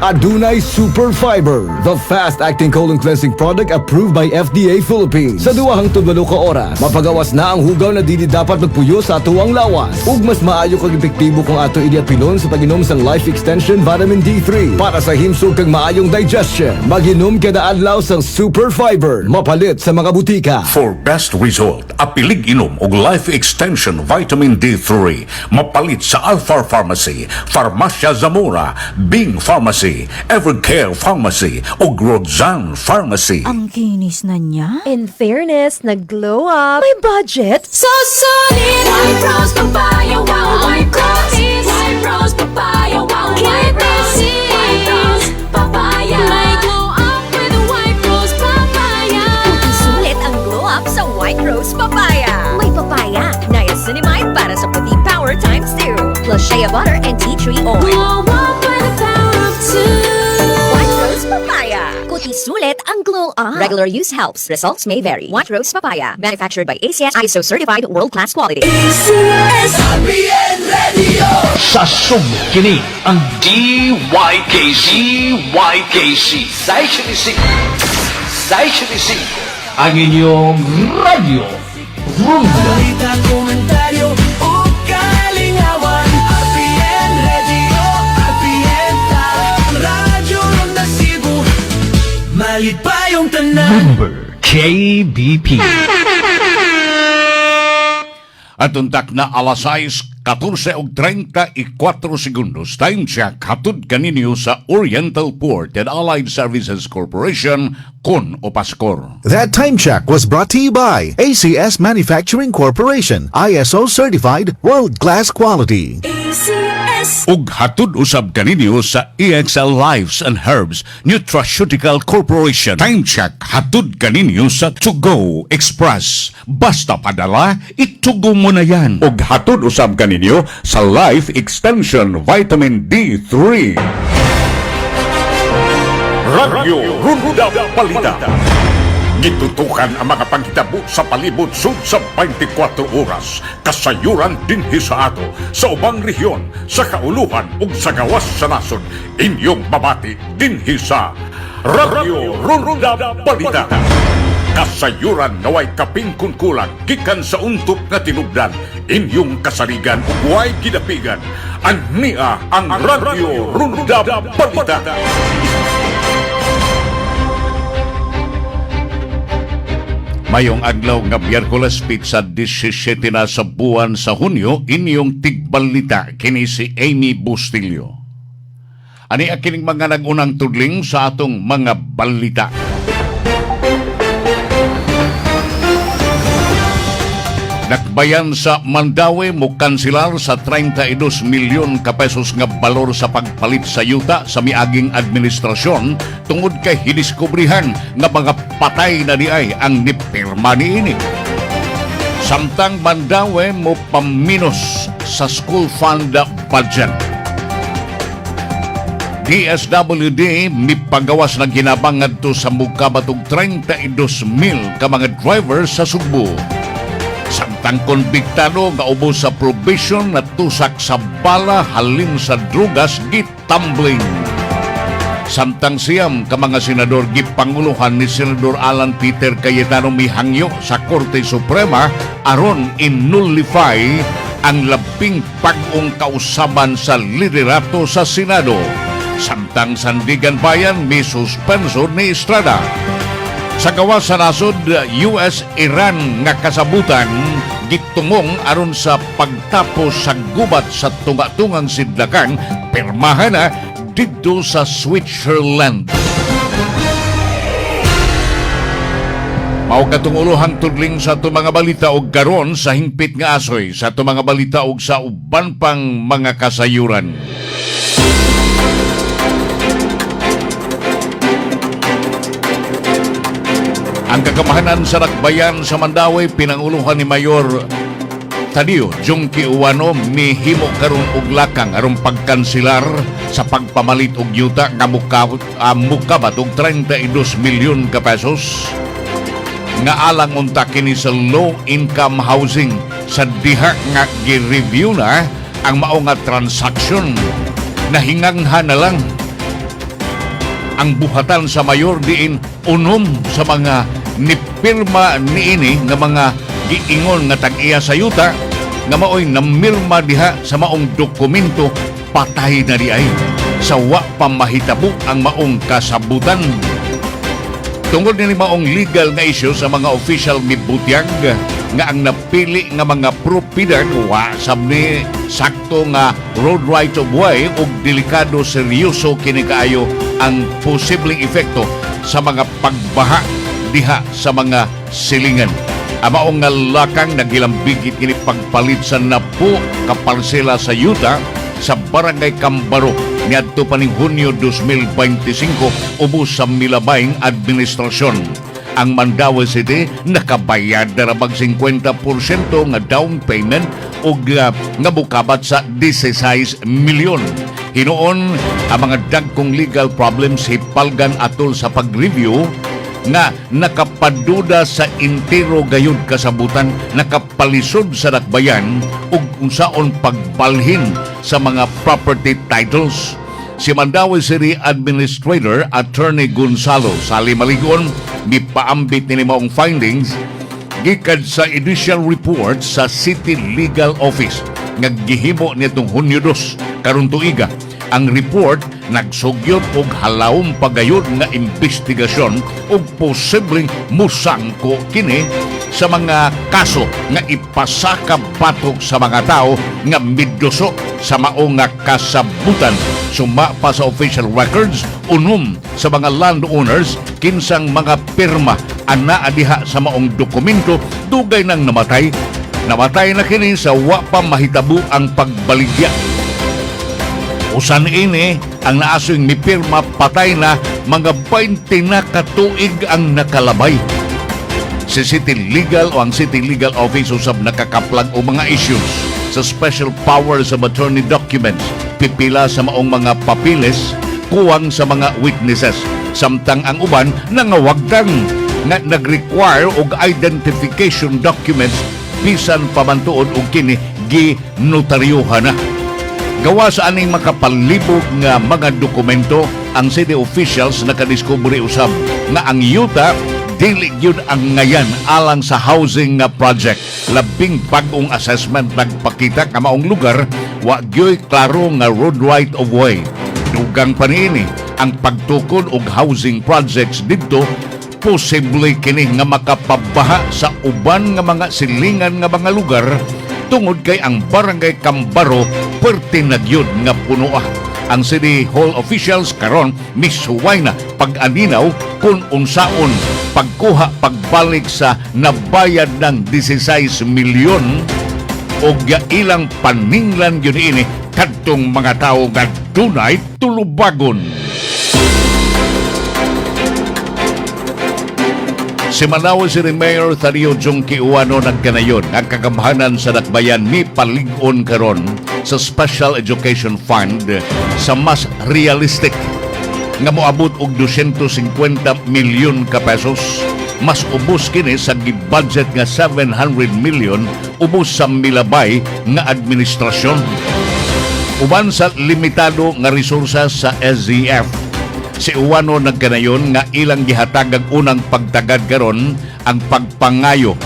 Adunay Super Fiber, the fast-acting colon cleansing product approved by FDA Philippines. Sa duwahang tubalo ka oras, mapagawas na ang hugaw na dili dapat magpuyo sa atuang lawas. Ug mas maayo kag epektibo kung ato idiapilon sa pag-inom sang Life Extension Vitamin D3 para sa himsog kag maayong digestion. Mag-inom kada adlaw sang Super Fiber, mapalit sa mga butika. For best result, apilig inom og Life Extension Vitamin D3 mapalit sa Alpha Pharmacy, Farmacia Zamora, Bing Pharmacy, Evercare Pharmacy ug Roxanne Pharmacy. Ang kinis na niya. In fairness, nag-glow up. May budget. So solid, White Rose Papaya, wow, White Rose, White Rose Papaya, wow, White Rose, White Rose Papaya. May glow up with White Rose Papaya. Sulit ang glow up sa White Rose Papaya. May papaya, niacinamide para sa puti power times 2. Plus shea butter and tea tree oil. Glow up with the power of two. White Rose Papaya. Kuti sulit ang glow up. Regular use helps. Results may vary. White Rose Papaya. Manufactured by ACS ISO certified world-class quality. Sa kini ang DYKC Sai 75 ang inyong radyo Rumba. Balita, komentaryo o kalingawan. RPN Radio, RPN Talent, Radyo Ronda Cebu. Malit pa yung tanan. Number KBP. At untak na alas 6:14 ug 34 segundos. Time check hatod kaninyo sa Oriental Port and Allied Services Corporation kon Opaskor. That time check was brought to you by ACS Manufacturing Corporation, ISO certified world-class quality. ACS. Ug hatod usab kaninyo sa EXL Lives and Herbs Nutraceutical Corporation. Time check hatod kaninyo sa To Go Express. Basta padala, itugo mo na yan. Ug hatod usab kaninyo sa Life Extension Vitamin D3. Radyo Runda Balita. Gitutukan ang mga panghitabo sa palibot sud sa 24 oras. Kasayuran dinhi sa ato, sa ubang rehiyon, sa kauluhan ug sa gawas sa nasod. Inyong babati dinhi sa Radyo Runda Balita. Kasayuran naway kaping kunkulan gikan sa untop nga tinubdan. Inyong kasaligan ug way gidapigan. Ania ang Radyo Runda Balita. Mayong adlaw nga Miyerkules pizza 17 na sa buwan sa Hunyo, inyong tigbalita kini si Amy Bustillo. Ani akining mga nagunang tudling sa atong mga balita. Nakbayan sa Mandawi mo kansilar sa 32 milyon ka pesos nga balor sa pagpalit sa yuta sa miaging administrasyon tungod kay hidiskubrihan nga mga patay na diay ang nipirma niini. Samtang Mandawi mo paminos sa school fund budget. DSWD mipagawas na ginabang ngadto sa mukabatog 32,000 ka mga driver sa Sugbo. Samtang konbiktado nga ubos sa probation na tusak sa bala halin sa drugas gitumbling. Samtang siyam ka mga senador gipanguluhan ni Senador Alan Peter Cayetano mihangyo sa Korte Suprema aron in-nullify ang labing pag-ong kausaban sa liderato sa Senado. Samtang Sandigan Bayan may suspenso ni Estrada. Sa gawas sa nasod, US-Iran nga kasabutan gitumong aron sa pagtapos sa gubat sa tunga-tungang sidlakan pirmahan na didto sa Switzerland. Mao katunguluhang tudling sa itong mga balita og karon sa hingpit nga asoy sa itong mga balita og sa uban pang mga kasayuran. Ang kakamahanan sa Nakbayan sa Mandawi pinanguluhan ni Mayor Tadio Jungki Uwano mihimo karon og lakang aron pagkansilar sa pagpamalit og yuta nga mukabat og 32 milyon ka pesos nga alang unta kini sa low income housing sa diha nga gi-review na ang mao nga transaction na hinganghan na lang Ang buhatan sa mayor diin unom sa mga nipirma niini nga mga giingon nga tag-iya sa yuta nga maoy namirma diha sa maong dokumento patay na diay sa wa pa mahitabo ang maong kasabutan. Tungod ni maong legal nga issue sa mga official mibutyag nga ang napili nga mga propiedad wa sabni sakto nga road right of way ug delikado seryoso kini kaayo ang posibleng epekto sa mga pagbaha diha sa mga silingan. Ang maong nga lakang nagilambigit kini pagpalit sa napo ka parsela sa yuta sa Barangay Cambaro niadto pa ning Hunyo 2025 ubos sa milabayng administrasyon. Ang Mandaue City nakabayad na rabag 50% nga down payment o nga bukabat sa 16 milyon. Hinuon ang mga dagkong legal problems hipalgan atol sa pag-review nga nakapaduda sa intero gayud kasabutan, nakapalisod sa dakbayan ug unsaon pagbalhin sa mga property titles. Si Mandaue City Administrator Attorney Gonzalo Sali Maligon gipaambit ni maong findings gikan sa initial report sa City Legal Office nga gihimo nitong Hunyo 2 karon tuiga. Ang report nagsugyot og halawong pagayod nga investigasyon ug posibleng musangko kini sa mga kaso nga ipasakab patok sa mga tao nga miduso sa mao nga kasabutan. Suma pa sa official records unom sa mga landowners kinsang mga pirma ana diha sa maong dokumento dugay nang namatay na kini sa wa pa mahitabo ang pagbaligya. Usan ini ang naasoy ni pirma patay na mga 20 na katuig ang nakalabay. Si City Legal o ang City Legal Office usab nakakaplag o mga issues sa special powers of attorney documents, pipila sa maong mga papiles, kuwang sa mga witnesses. Samtang ang uban nangawagtang nga nag-require og identification documents bisan pamantuod og kini ginotaryuhan na. Gawa sa aning makapalibog nga mga dokumento, ang city officials nakadiskubre usab nga ang yuta dili gyud ang ngayan alang sa housing nga project. Labing bag-ong assessment nagpakita nga maong lugar wa gyoy klaro nga road right of way. Dugang pa niini ang pagtukod og housing projects didto posible kini nga makapabaha sa uban nga mga silingan nga mga lugar tungod kay ang Barangay Cambaro perti nagyod nga punoa. Ang City Hall officials karon misuway na pag-aninaw kung unsaon pagkuha pagbalik sa nabayad ng 16 milyon o ilang paninglan yun ini kadtong mga tao nga dunay tulubagon. Si Mandaue City Mayor Thadio Junki Uwano nagkanayon ang kagamhanan sa dakbayan ni palig-on karon sa Special Education Fund sa mas realistic nga moabot og 250 milyon ka pesos. Mas ubos kini sa gibudget nga 700 milyon ubos sa milabay nga administrasyon. Uban sa limitado nga resources sa SZF, si Uwano nagkanayon nga ilang gihatag ang unang pagtagad karon ang pagpangayo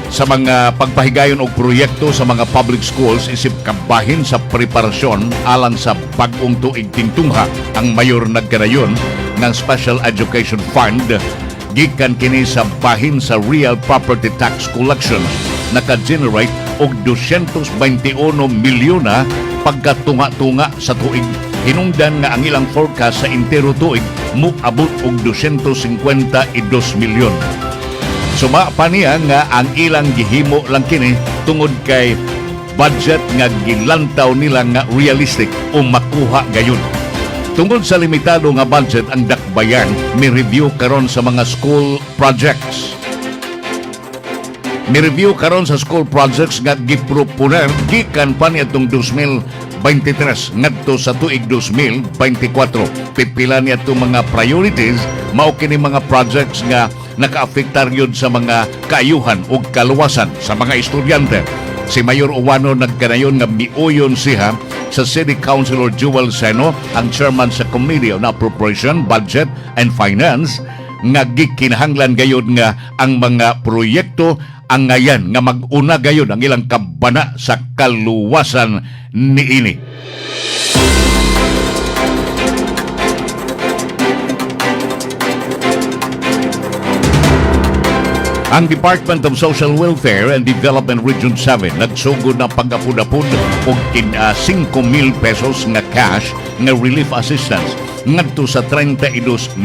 sa mga pagpahigayon og proyekto sa mga public schools isip kabahin sa preparasyon alang sa bag-ong tuig tingtungha. Ang mayor nagkanayon ng Special Education Fund gikan kini sa bahin sa real property tax collection naka-generate og 221 milyon na pagkatunga-tunga sa tuig. Hinungdan nga ang ilang forecast sa intero tuig moabot og 252 milyon. Suma pa niya nga ang ilang gihimo lang kini tungod kay budget nga gilantaw nila nga realistic o makuha gayon. Tungod sa limitado nga budget ang dakbayan mi-review karon sa mga school projects. Mi-review karon sa school projects nga giproponer gikan pa niadtong 2023 ngadto sa tuig 2024. Pipila niya itong mga priorities, mao kini mga projects nga nakaapektar yun sa mga kaayuhan o kaluwasan sa mga estudyante. Si Mayor Uwano nagkanayon nga miuyon siya sa City Councilor Jewel Seno, ang chairman sa Committee on Appropriation, Budget and Finance, nga gikinahanglan gayud nga ang mga proyekto ang ngayan nga mag-una gayud ang ilang kabana sa kaluwasan niini. Ang Department of Social Welfare and Development Region 7 nagsugod na pag-apod-apod og 5,000 pesos nga cash nga relief assistance ngadto sa 32,000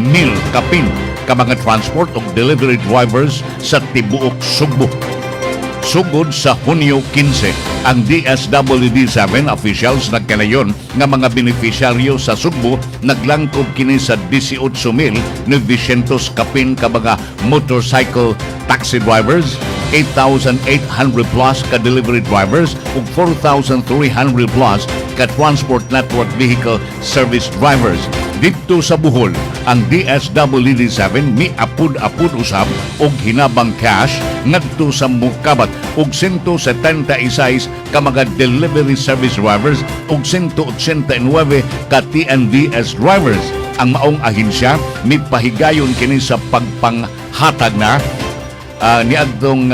kapin ka mga transport ug delivery drivers sa tibuok Sugbo. Sugod sa Hunyo 15, ang DSWD-7 officials nagkanayon nga mga beneficiaryo sa Sugbo naglangkob kini sa 18,900 kapin ka mga motorcycle taxi drivers, 8,800 plus ka delivery drivers ug 4,300 plus ka transport network vehicle service drivers. Dito sa Bohol, ang DSWD-7 miapud-apud usab og hinabang cash ngadto sa Mukabat og 176 ka mga delivery service drivers ug 189 ka TNVS drivers. Ang maong ahensya mipahigayon kini sa pagpanghatag na niadtong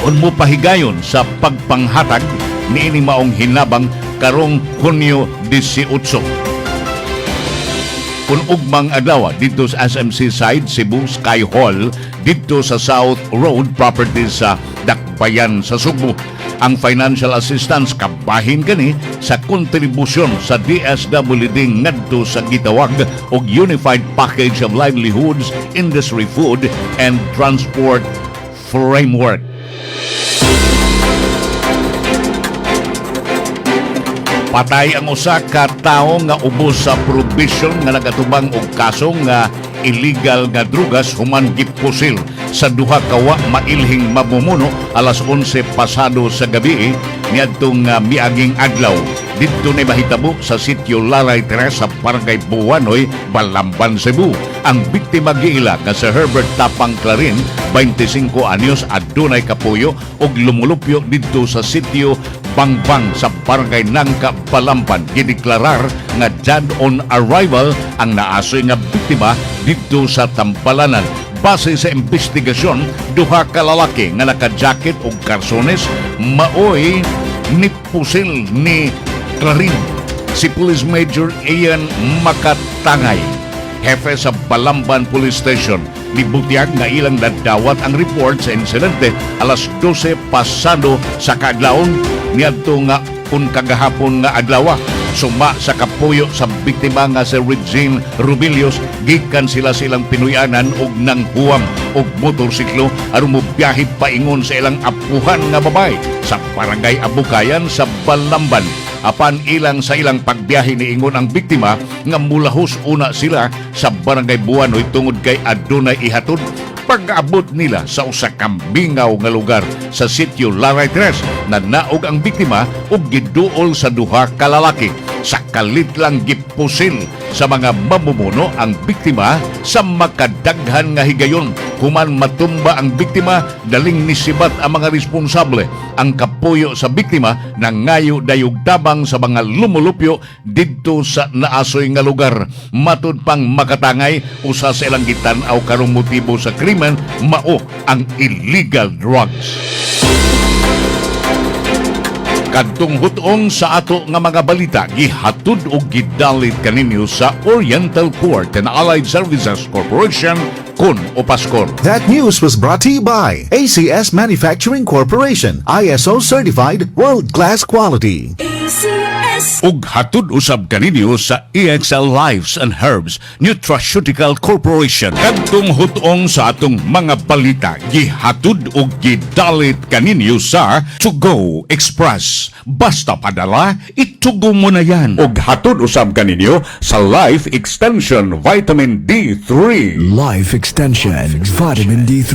unmo pahigayon sa pagpanghatag niini maong hinabang karong Hunyo 18. Kung ugmang adlaw dito sa SMC side Cebu Sky Hall dito sa South Road properties sa Dakbayan sa Sugbo. Ang financial assistance kabahin kani sa kontribusyon sa DSWD ngadto sa gitawag og Unified Package of Livelihoods, Industry, Food and Transport Framework. Patay ang usa ka tawo nga ubos sa probisyon nga nagatubang og kaso nga illegal nga drugas human gipusil sa duha ka wa mailhing mamumuno alas 11 pasado sa gabi niadtong miaging adlaw. Dito na mahitabo sa sitio Lalay 3 sa Barangay Buwanoy, Balamban, Cebu. Ang biktima giila nga sa Herbert Tapang Clarin, 25 anyos, adunay kapuyo og lumulupyo dito sa sitio Bangbang sa Barangay Nangka, Balamban. Gideklarar nga dead on arrival ang naasoy nga biktima dito sa Tampalanan. Base sa investigasyon, duha ka lalaki nga naka-jacket o karsones maoy nipusil ni Clarin. Si Police Major Ian Makatangay, hefe sa Balamban Police Station, nibutiag nga ilang nadawat ang report sa insidente alas 12 pasado sa kaadlawon niadto nga kun kagahapon nga adlaw. Suma sa kapuyo sa biktima nga si Regine Rubilios, gikan sila silang pinuyanan og nang huwam og motorsiklo aron mobiyahe paingon sa ilang apuhan nga babay sa Barangay Abukayan sa Balamban. Apan ilang sa ilang pagbiyahe niingon ang biktima nga mulahos una sila sa Barangay Buwanoy tungod kay adunay ihatod. Pag-abot nila sa usa ka bingaw nga lugar sa sitio Laray 3 na naog ang biktima ug giduol sa duha ka lalaki. Sa kalit lang gipusil sa mga mamumuno ang biktima sa makadaghan nga higayon. Human matumba ang biktima, daling nisibat ang mga responsable. Ang kapuyo sa biktima nangayo dayog tabang sa mga lumulupyo didto sa naasoy nga lugar. Matud pang Makatangay, usa sa ilang gitan-aw karong motibo sa krimen mao ang illegal drugs. Kadtong hutong sa ato nga mga balita, gihatud og gidalit kaninyo sa Oriental Port and Allied Services Corporation kun o Paskor. That news was brought to you by ACS Manufacturing Corporation, ISO certified world-class quality. ACS. Ug hatud usab kaninyo sa EXL Lives and Herbs Nutraceutical Corporation. Kadtong hutong sa atong mga balita, gihatud og gidalit kaninyo sa To Go Express. Basta padala, itugo mo na yan. Ug hatud usab kaninyo sa Life Extension Vitamin D3. Life Extension Vitamin D3.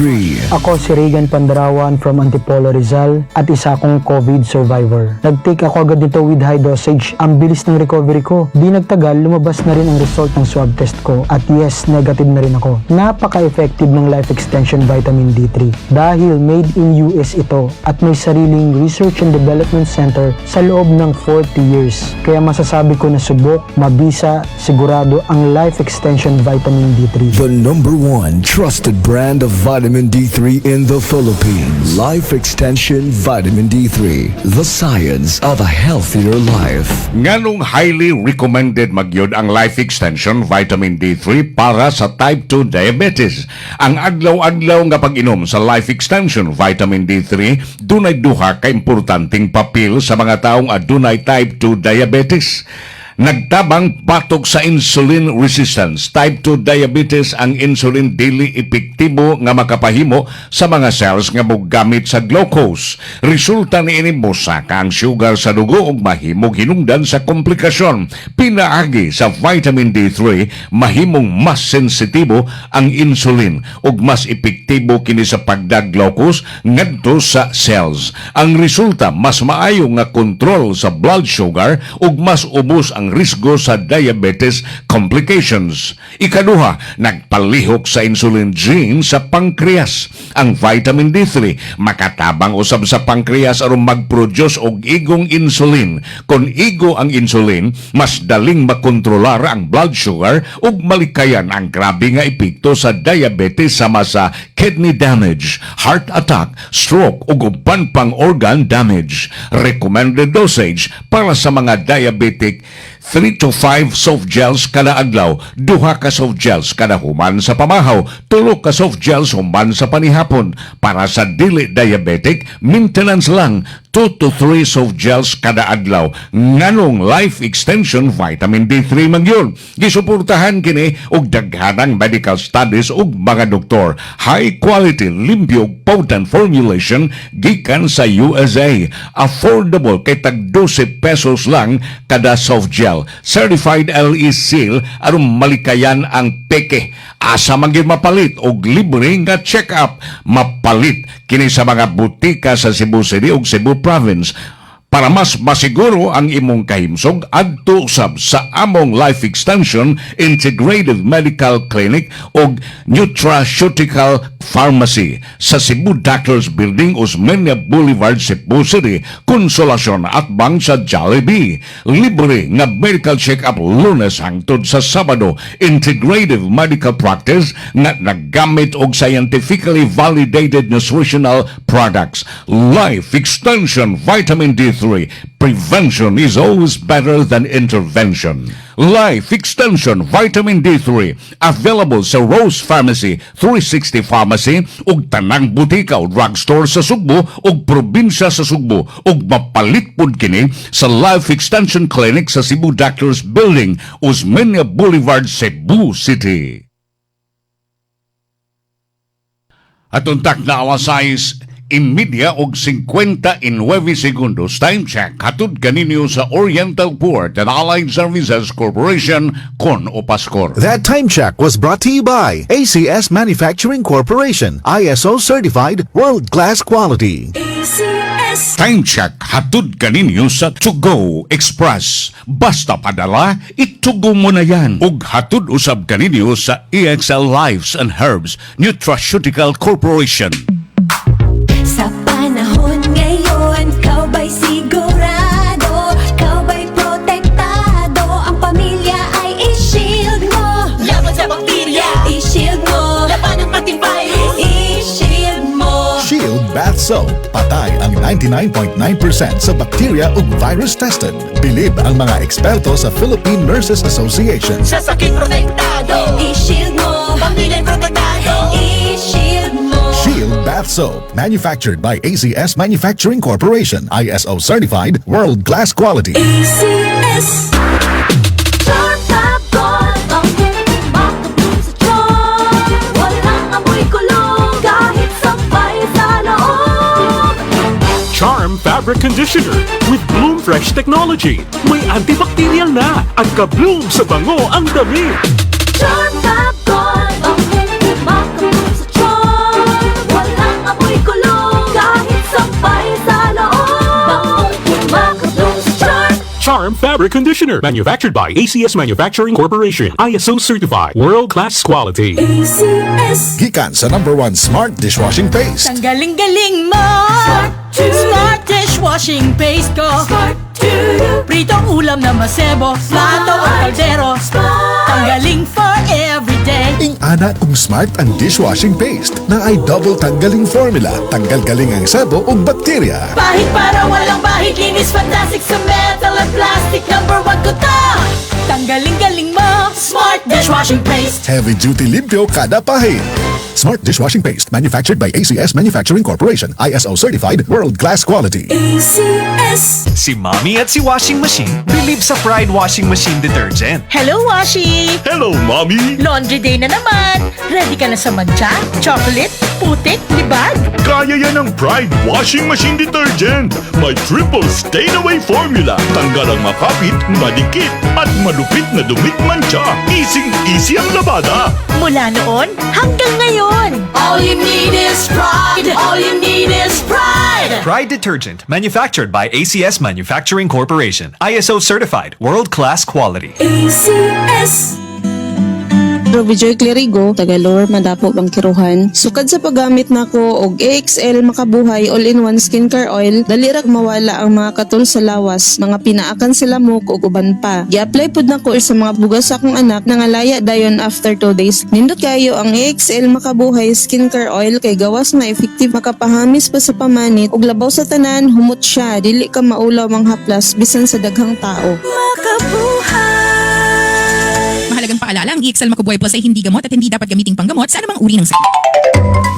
Ako si Regan Pandarawan from Antipolo, Rizal at isa akong COVID survivor. Nag-take ako agad dito with high dosage stage. Ang bilis ng recovery ko. Di nagtagal, lumabas na rin ang result ng swab test ko. At yes, negative na rin ako. Napaka-effective ng Life Extension Vitamin D3. Dahil made in US ito at may sariling Research and Development Center sa loob ng 40 years. Kaya masasabi ko na subok, mabisa, sigurado ang Life Extension Vitamin D3. The #1 trusted brand of vitamin D3 in the Philippines. Life Extension Vitamin D3. The science of a healthier life. Nganong highly recommended magyod ang Life Extension Vitamin D3 para sa type 2 diabetes. Ang adlaw-adlaw nga pag-inom sa Life Extension Vitamin D3 dunay duha ka importanteng papel sa mga taong adunay type 2 diabetes. Nagtabang batok sa insulin resistance. Type 2 diabetes ang insulin dili epektibo nga makapahimo sa mga cells nga mogamit sa glucose. Resulta niini mosaka ang sugar sa dugo ug mahimong hinungdan sa komplikasyon. Pinaagi sa vitamin D3 mahimong mas sensitibo ang insulin ug mas epektibo kini sa pagdag glucose ngadto sa cells. Ang resulta mas maayo nga kontrol sa blood sugar ug mas ubos ang risgo sa diabetes complications. Ikaduha, nagpalihok sa insulin gene sa pancreas. Ang vitamin D3 makatabang usab sa pancreas aron mag-produce og igong insulin. Kung igo ang insulin, mas daling makontrolar ang blood sugar ug malikayan ang grabe nga epekto sa diabetes sama sa kidney damage, heart attack, stroke ug uban pang organ damage. Recommended dosage para sa mga diabetic 3 to 5 soft gels kada adlaw, 2 ka soft gels kada human sa pamahaw, 3 ka soft gels human sa panihapon. Para sa dili diabetic, maintenance lang, 2 to 3 soft gels kada adlaw. Nganong Life Extension Vitamin D3 man yun. Gisuportahan kini og daghanang medical studies ug mga doktor. High quality, limpyo, potent formulation gikan sa USA. Affordable kay tag 12 pesos lang kada soft gel. Certified LE seal aron malikayan ang peke. Asa man gyud mapalit og libre nga check-up. Mapalit kini sa mga butika sa Cebu City ug Cebu Province. Para mas masiguro ang imong kahimsog, adto usab sa among Life Extension Integrated Medical Clinic o Nutraceutical Pharmacy sa Cebu Doctors Building, Osmeña Boulevard, Cebu City. Konsolasyon at bang sa Jollibee. Libre nga medical check-up Lunes hangtod sa Sabado. Integrative medical practice nga naggamit og scientifically validated nutritional products. Life Extension Vitamin D3. Prevention is always better than intervention. Life Extension Vitamin D3 available sa Rose Pharmacy, 360 Pharmacy ug tanang butika o drugstore sa Sugbo ug probinsya sa Sugbo ug mapalit pud kini sa Life Extension Clinic sa Cebu Doctors Building, Osmeña Boulevard, Cebu City. At untak na awasayis Inmedia og 59 segundos. Time check. Hatod kaninyo sa Oriental Port and Allied Services Corporation kon Opaskor. That time check was brought to you by ACS Manufacturing Corporation, ISO certified, world-class quality. ACS. Time check. Hatod kaninyo sa To Go Express. Basta padala, itugo mo na yan. Ug hatod usab kaninyo sa EXL Lives and Herbs Nutraceutical Corporation. Sa panahon ngayon, kau ba'y sigurado? Kau ba'y protektado? Ang pamilya ay i-shield mo. Laban sa bakterya, i-shield mo. Laban ng pati virus, i-shield mo. Shield Bath Soap. Patay ang 99.9% sa bacteria ug virus tested. Bilib ang mga eksperto sa Philippine Nurses Association. Sa sakit protektado, i-shield mo. Pamilya protektado, i-shield mo. Shield Bath Soap, manufactured by ACS Manufacturing Corporation, ISO certified, world-class quality. ACS. Charm Top Gold, ang hilig makatulong sa charm. Walang amoy kulong, kahit sabay sa loob. Charm Fabric Conditioner with Bloom Fresh Technology. May antibacterial na at ka-bloom sa bango ang damit. Charm Top Gold, ang hilig makatulong sa charm. Walang amoy kulong, kahit sabay sa loob. Bangong makatulong sa charm. Charm Farm Fabric Conditioner. Manufactured by ACS Manufacturing Corporation. ISO certified. World-class quality. ACS. Gikan sa #1 Smart Dishwashing Paste. Ang galing-galing mo. Smart dishwashing paste ko. Pritong ulam na masebo. Plato o kaldero. Ang galing for everyday. Ingana kung smart ang dishwashing paste na ay double tanggaling formula. Tanggal galing ang sebo o bakterya. Bahid para walang bahid. Linis fantastic sa metal at plastic. #1 ko to. Tanggaling-galing mo. Smart dishwashing paste. Heavy duty limpyo kada pahid. Smart Dishwashing Paste, manufactured by ACS Manufacturing Corporation. ISO certified, world-class quality. ACS. Si Mommy at si Washing Machine believe sa Pride Washing Machine Detergent. Hello, Washi! Hello, Mommy! Laundry day na naman! Ready ka na sa mancha, chocolate, putik, libag? Kaya yan ang Pride Washing Machine Detergent. May triple stain-away formula. Tanggal ang makapit, madikit, at malupit na dumit mancha. Easy ang labada. Mula noon hanggang ngayon. All you need is pride. All you need is pride. Pride Detergent, manufactured by ACS Manufacturing Corporation. ISO certified, world-class quality. ACS. Vijoy Clerigo, taga Lower Madapo, Bangkiruhan. Sukad sa paggamit nako og AXL Makabuhay All-in-One Skincare Oil, dali ra mawala ang mga katul sa lawas, mga pinaakan sa lamok ug uban pa. Gi-apply pud nako sa mga bugas sa akong anak nangalaya dayon after 2 days. Nindot kayo ang AXL Makabuhay Skincare Oil kay gawas nga effective makapahamis pa sa pamanit ug labaw sa tanan, humot siya, dili ka maulaw ang haplas bisan sa daghang tao. Makabuhay. Mahalagang paalala, ang EXL Makubuhay Plus ay hindi gamot at hindi dapat gamiting panggamot sa anumang uri ng sakit.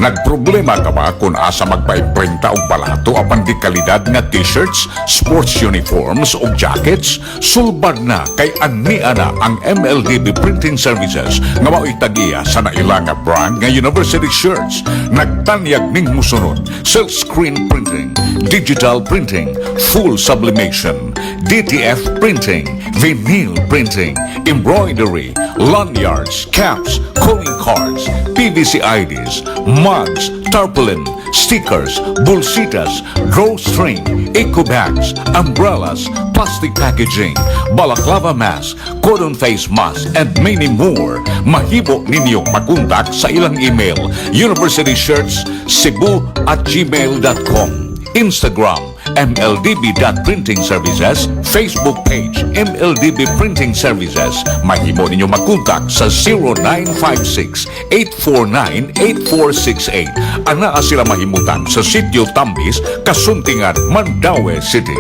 Nagproblema ka ba kung asa magpaiprenta og balato apan di kalidad nga t-shirts, sports uniforms o jackets? Sulbad na kay ani-ana ang MLDB Printing Services nga mao'y tagiya sa naila nga brand nga university shirts. Nagtanyag ning musunod: silkscreen printing, digital printing, full sublimation, DTF printing, vinyl printing, embroidery, lanyards, caps, calling cards, PVC IDs, mugs, tarpaulin, stickers, bolsitas, drawstring, eco bags, umbrellas, plastic packaging, balaclava mask, cotton face mask, and many more. Mahimo ninyong makontak sa ilang email, universityshirtscebu@gmail.com, Instagram, MLDB.Printing Services, Facebook page, MLDB Printing Services. Mahimo ninyo makontak sa 0956-849-8468. Anaa sila mahimutan sa Sitio Tambis, Kasuntingan, Mandaue City.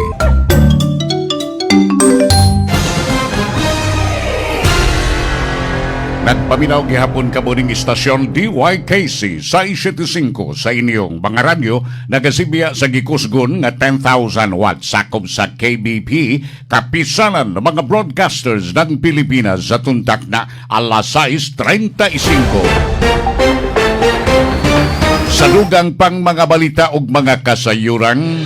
Nagpaminaw gihapon ka muning istasyon DYKC sa 75 sa inyong mga radyo nagasibya sa gikusgon nga 10,000 watts sakop sa KBP, kapisanan ng mga broadcasters ng Pilipinas sa tuntak na alas 6:35. Sa dugang pang mga balita ug mga kasayuran,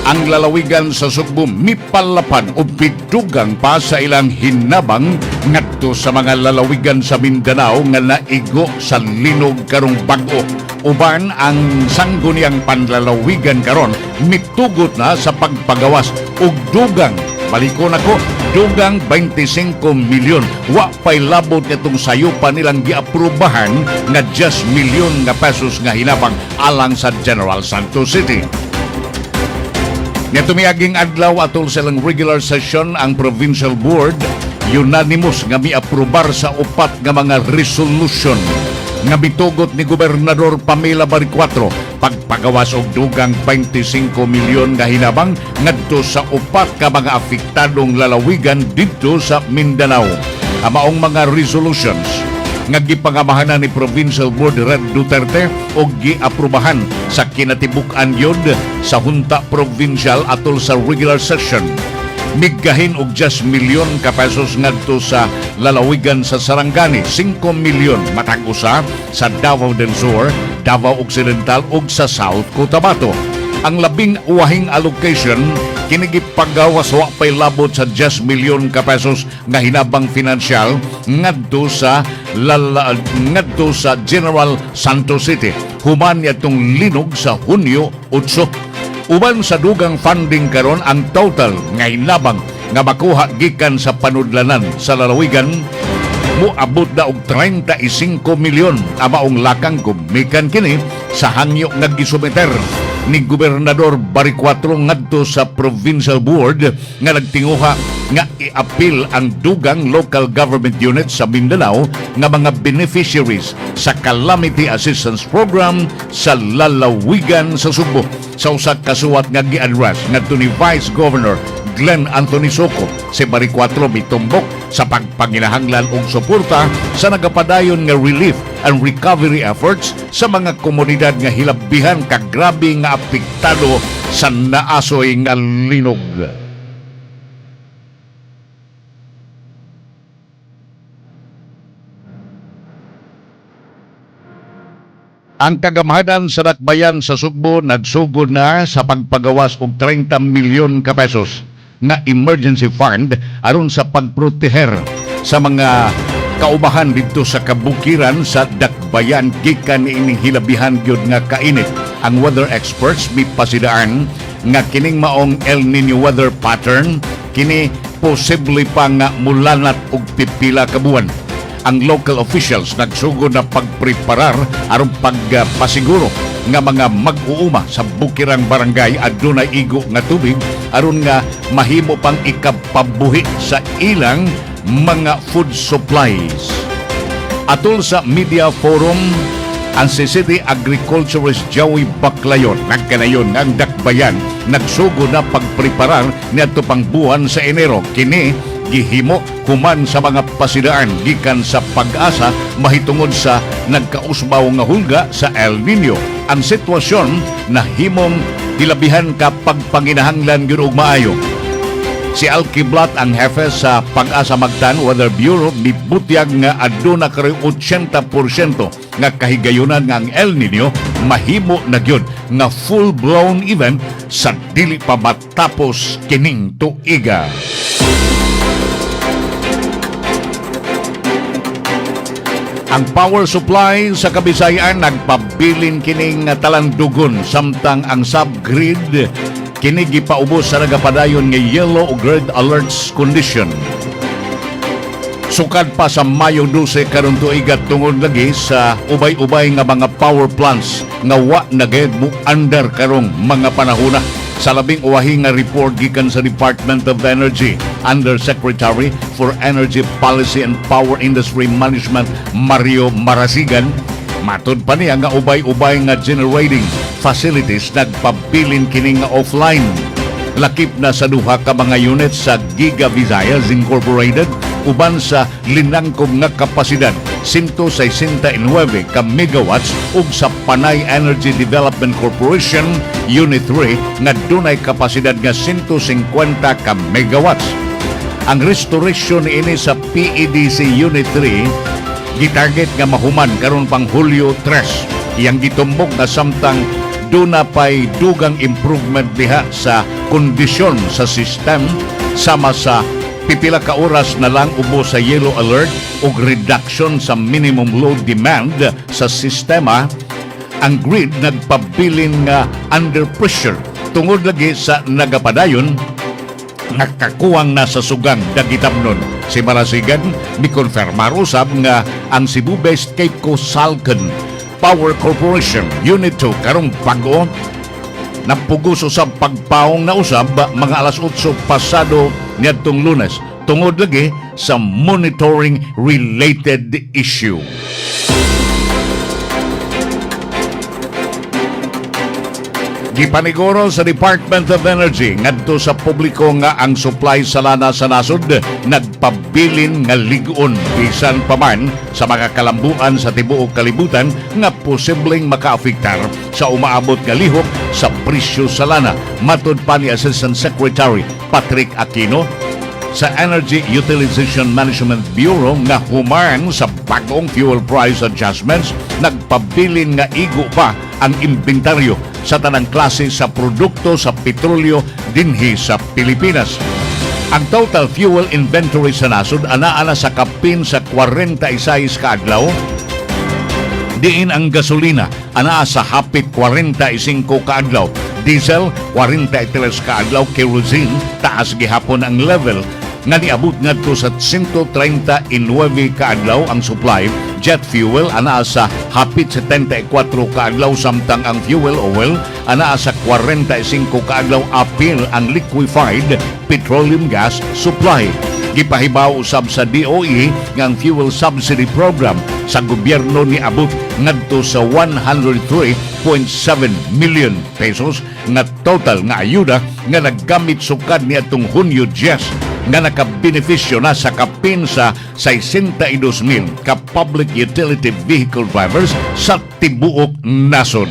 ang lalawigan sa Sugbo mipalapan o bidugang pa sa ilang hinabang ngadto sa mga lalawigan sa Mindanao nga naigo sa linog karong bag-o. Uban ang sangguniang panlalawigan karon mitugot na sa pagpagawas og dugang, balikon ako, dugang 25 milyon. Wa pay labot itong sayupan nilang giaprubahan nga 10 milyon nga pesos nga hinabang alang sa General Santos City. Nga tumiyaging adlaw atol sa ilang regular session ang Provincial Board unanimous nga miaprobar sa upat nga mga resolution nga mitugot ni Gobernador Pamela Baricuatro pagpagawas og dugang 25 milyon nga hinabang ngadto sa upat ka mga apektadong lalawigan didto sa Mindanao. Ang maong mga resolutions nga gipangamahanan ni Provincial Board Red Duterte o giaprubahan sa kinatibuk-an yod sa Hunta Provincial atol sa regular session. Miggahin og 10 milyon ka pesos ngadto sa lalawigan sa Sarangani, 5 milyon matag usa sa Davao del Sur, Davao Occidental ug sa South Cotabato. Ang labing uwahing allocation kinigipagawas wa pay labot sa 10 milyon ka pesos nga hinabang pinansyal ngadto sa General Santos City. Human yatong linog sa Hunyo 8. Uban sa dugang funding karon ang total nga hinabang nga makuha gikan sa panudlanan sa lalawigan moabot na og 35 milyon amaong lakang gumikan kini sa hangyo nga gisumiter ni Gobernador Baricuatro ngadto sa Provincial Board nga nagtinguha nga i-appeal ang dugang local government units sa Mindanao nga mga beneficiaries sa Calamity Assistance Program sa lalawigan sa Sugbo. Sa usa ka suwat nga gi-address ngadto ni Vice Governor Glenn Anthony Soco si Baricuatro mitumbok sa pagpanginahanglan og suporta sa nagapadayon nga relief and recovery efforts sa mga komunidad nga hilabihan kag grabe nga apektado sa naasoy nga linog. Ang kagamhanan sa dakbayan sa Sugbo nagsugod na sa pagpagawas og 30 milyon ka pesos nga emergency fund aron sa pagproteher sa mga kaubahan dito sa kabukiran sa dakbayan gikan niining hilabihan gyud nga kainit. Ang weather experts mipasidaan nga kining maong El Nino weather pattern kini posible pa nga mulanat og pipila ka buwan. Ang local officials nagsugod na pagpreparar aron pagpasiguro nga mga mag-uuma sa bukirang barangay adunay igo nga tubig aron nga mahimo pang ikapabuhi sa ilang mga food supplies. Atol sa media forum, ang City Agriculturist Joey Baclayon nagkanayon nga ang dakbayan nagsugod na pagpreparar niadto pang buwan sa Enero. Kini gihimo human sa mga pasidaan gikan sa pag-asa mahitungod sa nagkausbaw nga hulga sa El Nino. Ang sitwasyon na himong hilabihan ka pagpanginahanglan gyud og maayo. Si Al Kiblat ang hefe sa Pag-asa Mactan Weather Bureau mibutyag nga aduna kay 80% nga kahigayunan nga ang El Nino mahimo na gyud nga full-blown event sa dili pa matapos kining tuiga. Ang power supply sa Kabisayan nagpabilin kining talandugon samtang ang subgrid kini gipaubos sa nagapadayon nga yellow o red alerts condition. Sukad pa sa Mayo 12 karon tuiga tungod lagi sa ubay-ubay nga mga power plants nga wa nagayad mo under karong mga panahona. Sa labing uwahi nga report gikan sa Department of Energy, Undersecretary for Energy Policy and Power Industry Management Mario Marasigan, matud pa niya nga ubay-ubay nga generating facilities nagpabilin kini nga offline. Lakip na sa duha ka mga units sa Giga Visayas Incorporated uban sa linangkob nga kapasidad 169 ka megawatts ug sa Panay Energy Development Corporation Unit 3 nga dunay kapasidad nga 150 ka megawatts. Ang restoration ini sa PEDC Unit 3 gitarget nga mahuman karon pang Hulyo 3. Iyang gitumbok nga samtang duna pay dugang improvement diha sa kondisyon sa system sama sa pipila ka oras na lang ubo sa yellow alert ug reduction sa minimum load demand sa sistema. Ang grid nagpabilin nga under pressure tungod lagi sa nagapadayon nakakuwang na sa sugang dagitamnon. Si Marasigan mikonfirmar usab nga ang Cebu-based Cape Coast Salcon Power Corporation Unit 2 karong pag-o napuguso sa pagpaong na usab mga alas 8 pasado niadtong Lunes tungod lagi sa monitoring related issue. Gipaniguro sa Department of Energy ngadto sa publiko nga ang supply sa lana sa nasod nagpabilin nga ligon bisan pa man sa mga kalambuan sa tibuok kalibutan nga posibleng makaafektar sa umaabot nga lihok sa presyo sa lana. Matud pa ni Assistant Secretary Patrick Aquino sa Energy Utilization Management Bureau nga human sa bagong fuel price adjustments nagpabilin nga igo pa ang inventaryo sa tanang klase sa produkto sa petrolyo dinhi sa Pilipinas. Ang total fuel inventory sa nasod anaa sa kapin sa 46 ka adlaw. Diin ang gasolina anaa sa hapit 45 ka adlaw. diesel 43 ka adlaw, kerosene taas gihapon ang level nga niabot ngadto sa 139 ka adlaw ang supply. Jet fuel anaa sa hapit 74 ka adlaw, samtang ang fuel oil anaa sa 45 ka adlaw. Apil ang liquefied petroleum gas supply. Gipahibaw usab sa DOE nga ang fuel subsidy program sa gobyerno niabot ngadto sa 103.7 million pesos nga total nga ayuda nga naggamit sukad niadtong Hunyo 10 nga nakabenepisyo na sa kapin sa 62,000 ka public utility vehicle drivers sa tibuok nasod.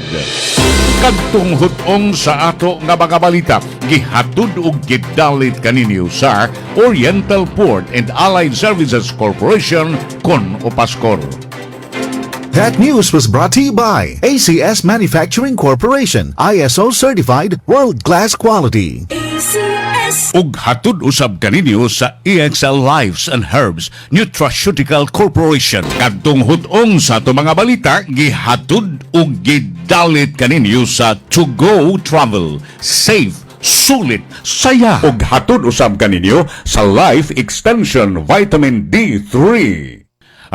Kadtong hutong sa ato nga mga balita, gihatud og gidalit kaninyo sa Oriental Port and Allied Services Corporation kon Opaskor. That news was brought to you by ACS Manufacturing Corporation, ISO certified, world-class quality. Ug hatud usab kaninyo sa EXL Lives and Herbs Nutraceutical Corporation. Kadtong hutong sa ato mga balita, gihatud ug gidalit kaninyo sa To Go Travel. Safe, sulit, saya. Ug hatud usab kaninyo sa Life Extension Vitamin D3.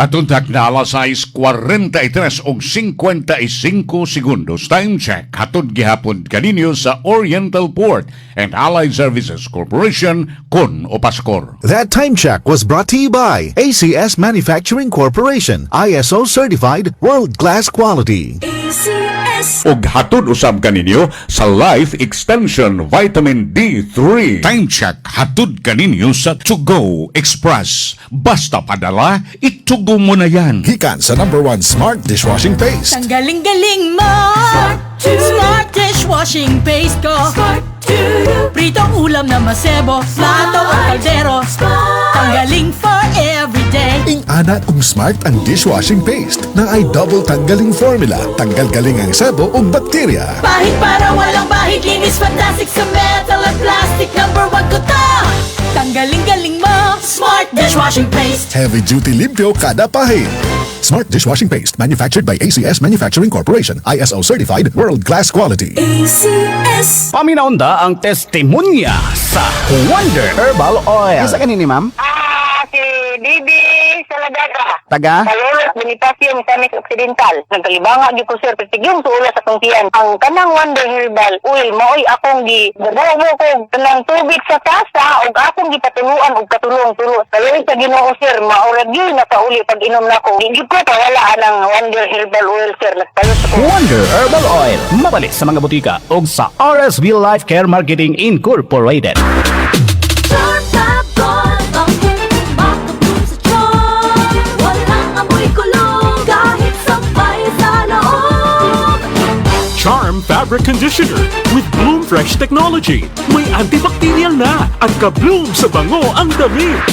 Atong na alas 6:43 og 55 segundos. Time check. Hatod gihapon kaninyo sa Oriental Port and Allied Services Corporation kon Opaskor. That time check was brought to you by ACS Manufacturing Corporation, ISO certified, world-class quality. Ug hatod usab kaninyo sa Life Extension Vitamin D3. Time check. Hatod kaninyo sa To Go Express. Basta padala, itugo mo na yan. Gikan sa #1 Smart Dishwashing Paste. Ang galing-galing mo! Smart dishwashing paste ko! Pritong ulam na masebo, plato o kaldero. Tanggaling for everyday. Ing-ana kung smart ang dishwashing paste na ay double tanggaling formula. Tanggal galing ang sebo o bakterya. Bahid para walang bahid, linis fantastic sa metal at plastic. #1 ko to! Tanggaling-galing mo! Smart dishwashing paste. Heavy duty limpyo kada pahid. Smart Dishwashing Paste, manufactured by ACS Manufacturing Corporation, ISO certified, world-class quality. ACS. Paminaunda ang testimonya sa Wonder Herbal Oil. Isa kanini, ma'am? Si Bibi Saladaga. Taga? Kalulot, Bonifacio, Misamis Occidental. Nagkalibanga, di ko sir, pertigyong suula sa tungkian. Ang kanang Wonder Herbal Oil, maoy akong gabaw mo ko kanang tubig sa tasa, o akong gipatuluan o katulong-tulo. Kaloy sa Ginoo sir, maurag yun na kauli pag inom na ko. Hindi ko pawalaan ng Wonder Herbal Oil sir. Nagpalos ko. Wonder Herbal Oil. Mabalit sa mga butika o sa RSV Life Care Marketing Incorporated. Charm Fabric Conditioner with Bloom Fresh Technology. May antibacterial na at ka-bloom sa bango ang damit.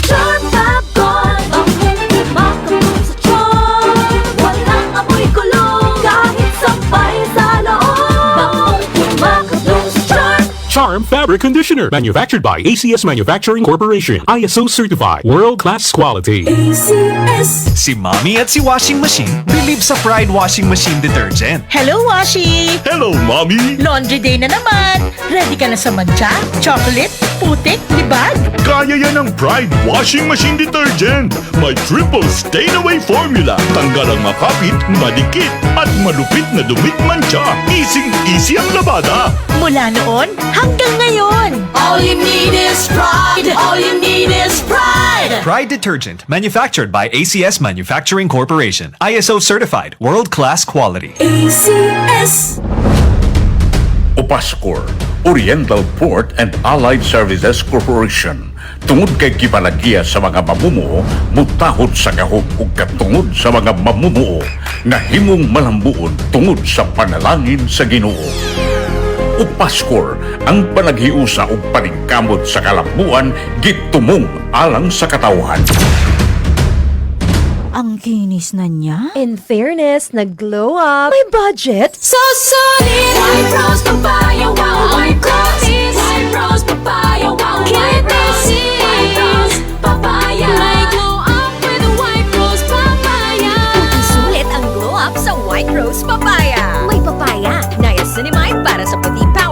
Charm Fab Gold, ang hindi makabloom sa charm. Walang amoy kulong kahit sampay sa loob. Bangong makabloom sa charm. Charm Fabric Conditioner, manufactured by ACS Manufacturing Corporation, ISO certified, world-class quality. ACS. Si Mommy at si Washing Machine believe sa Pride Washing Machine Detergent. Hello, Washi! Hello, Mommy! Laundry day na naman! Ready ka na sa mancha, chocolate, putik, libag? Kaya yan ang Pride Washing Machine Detergent. May triple stain-away formula. Tanggal ang makapit, madikit, at malupit na dumit mancha. Easy ang labada. Mula noon hanggang ngayon. All you need is pride. All you need is pride. Pride Detergent, manufactured by ACS Manufacturing Corporation, ISO certified, world-class quality. ACS. Opaskor, Oriental Port and Allied Services Corporation. Tungod kay kipalagiya sa mga mamumuo, mutahod sa kahog ug katungod sa mga mamumuo nga himong malambuon tungod sa panalangin sa Ginoo. Opaskor, ang panaghiusa ug paningkamot sa kalambuan gitumong alang sa katawhan. Ang kinis na niya. In fairness, nag-glow up. May budget. So solid. White Rose Papaya, wow, White Rose. White Rose Papaya, wow, White Rose. White Rose Papaya. May glow up with a White Rose Papaya. Sulit ang glow up sa White Rose Papaya. May papaya na yasinimay para sa puti pa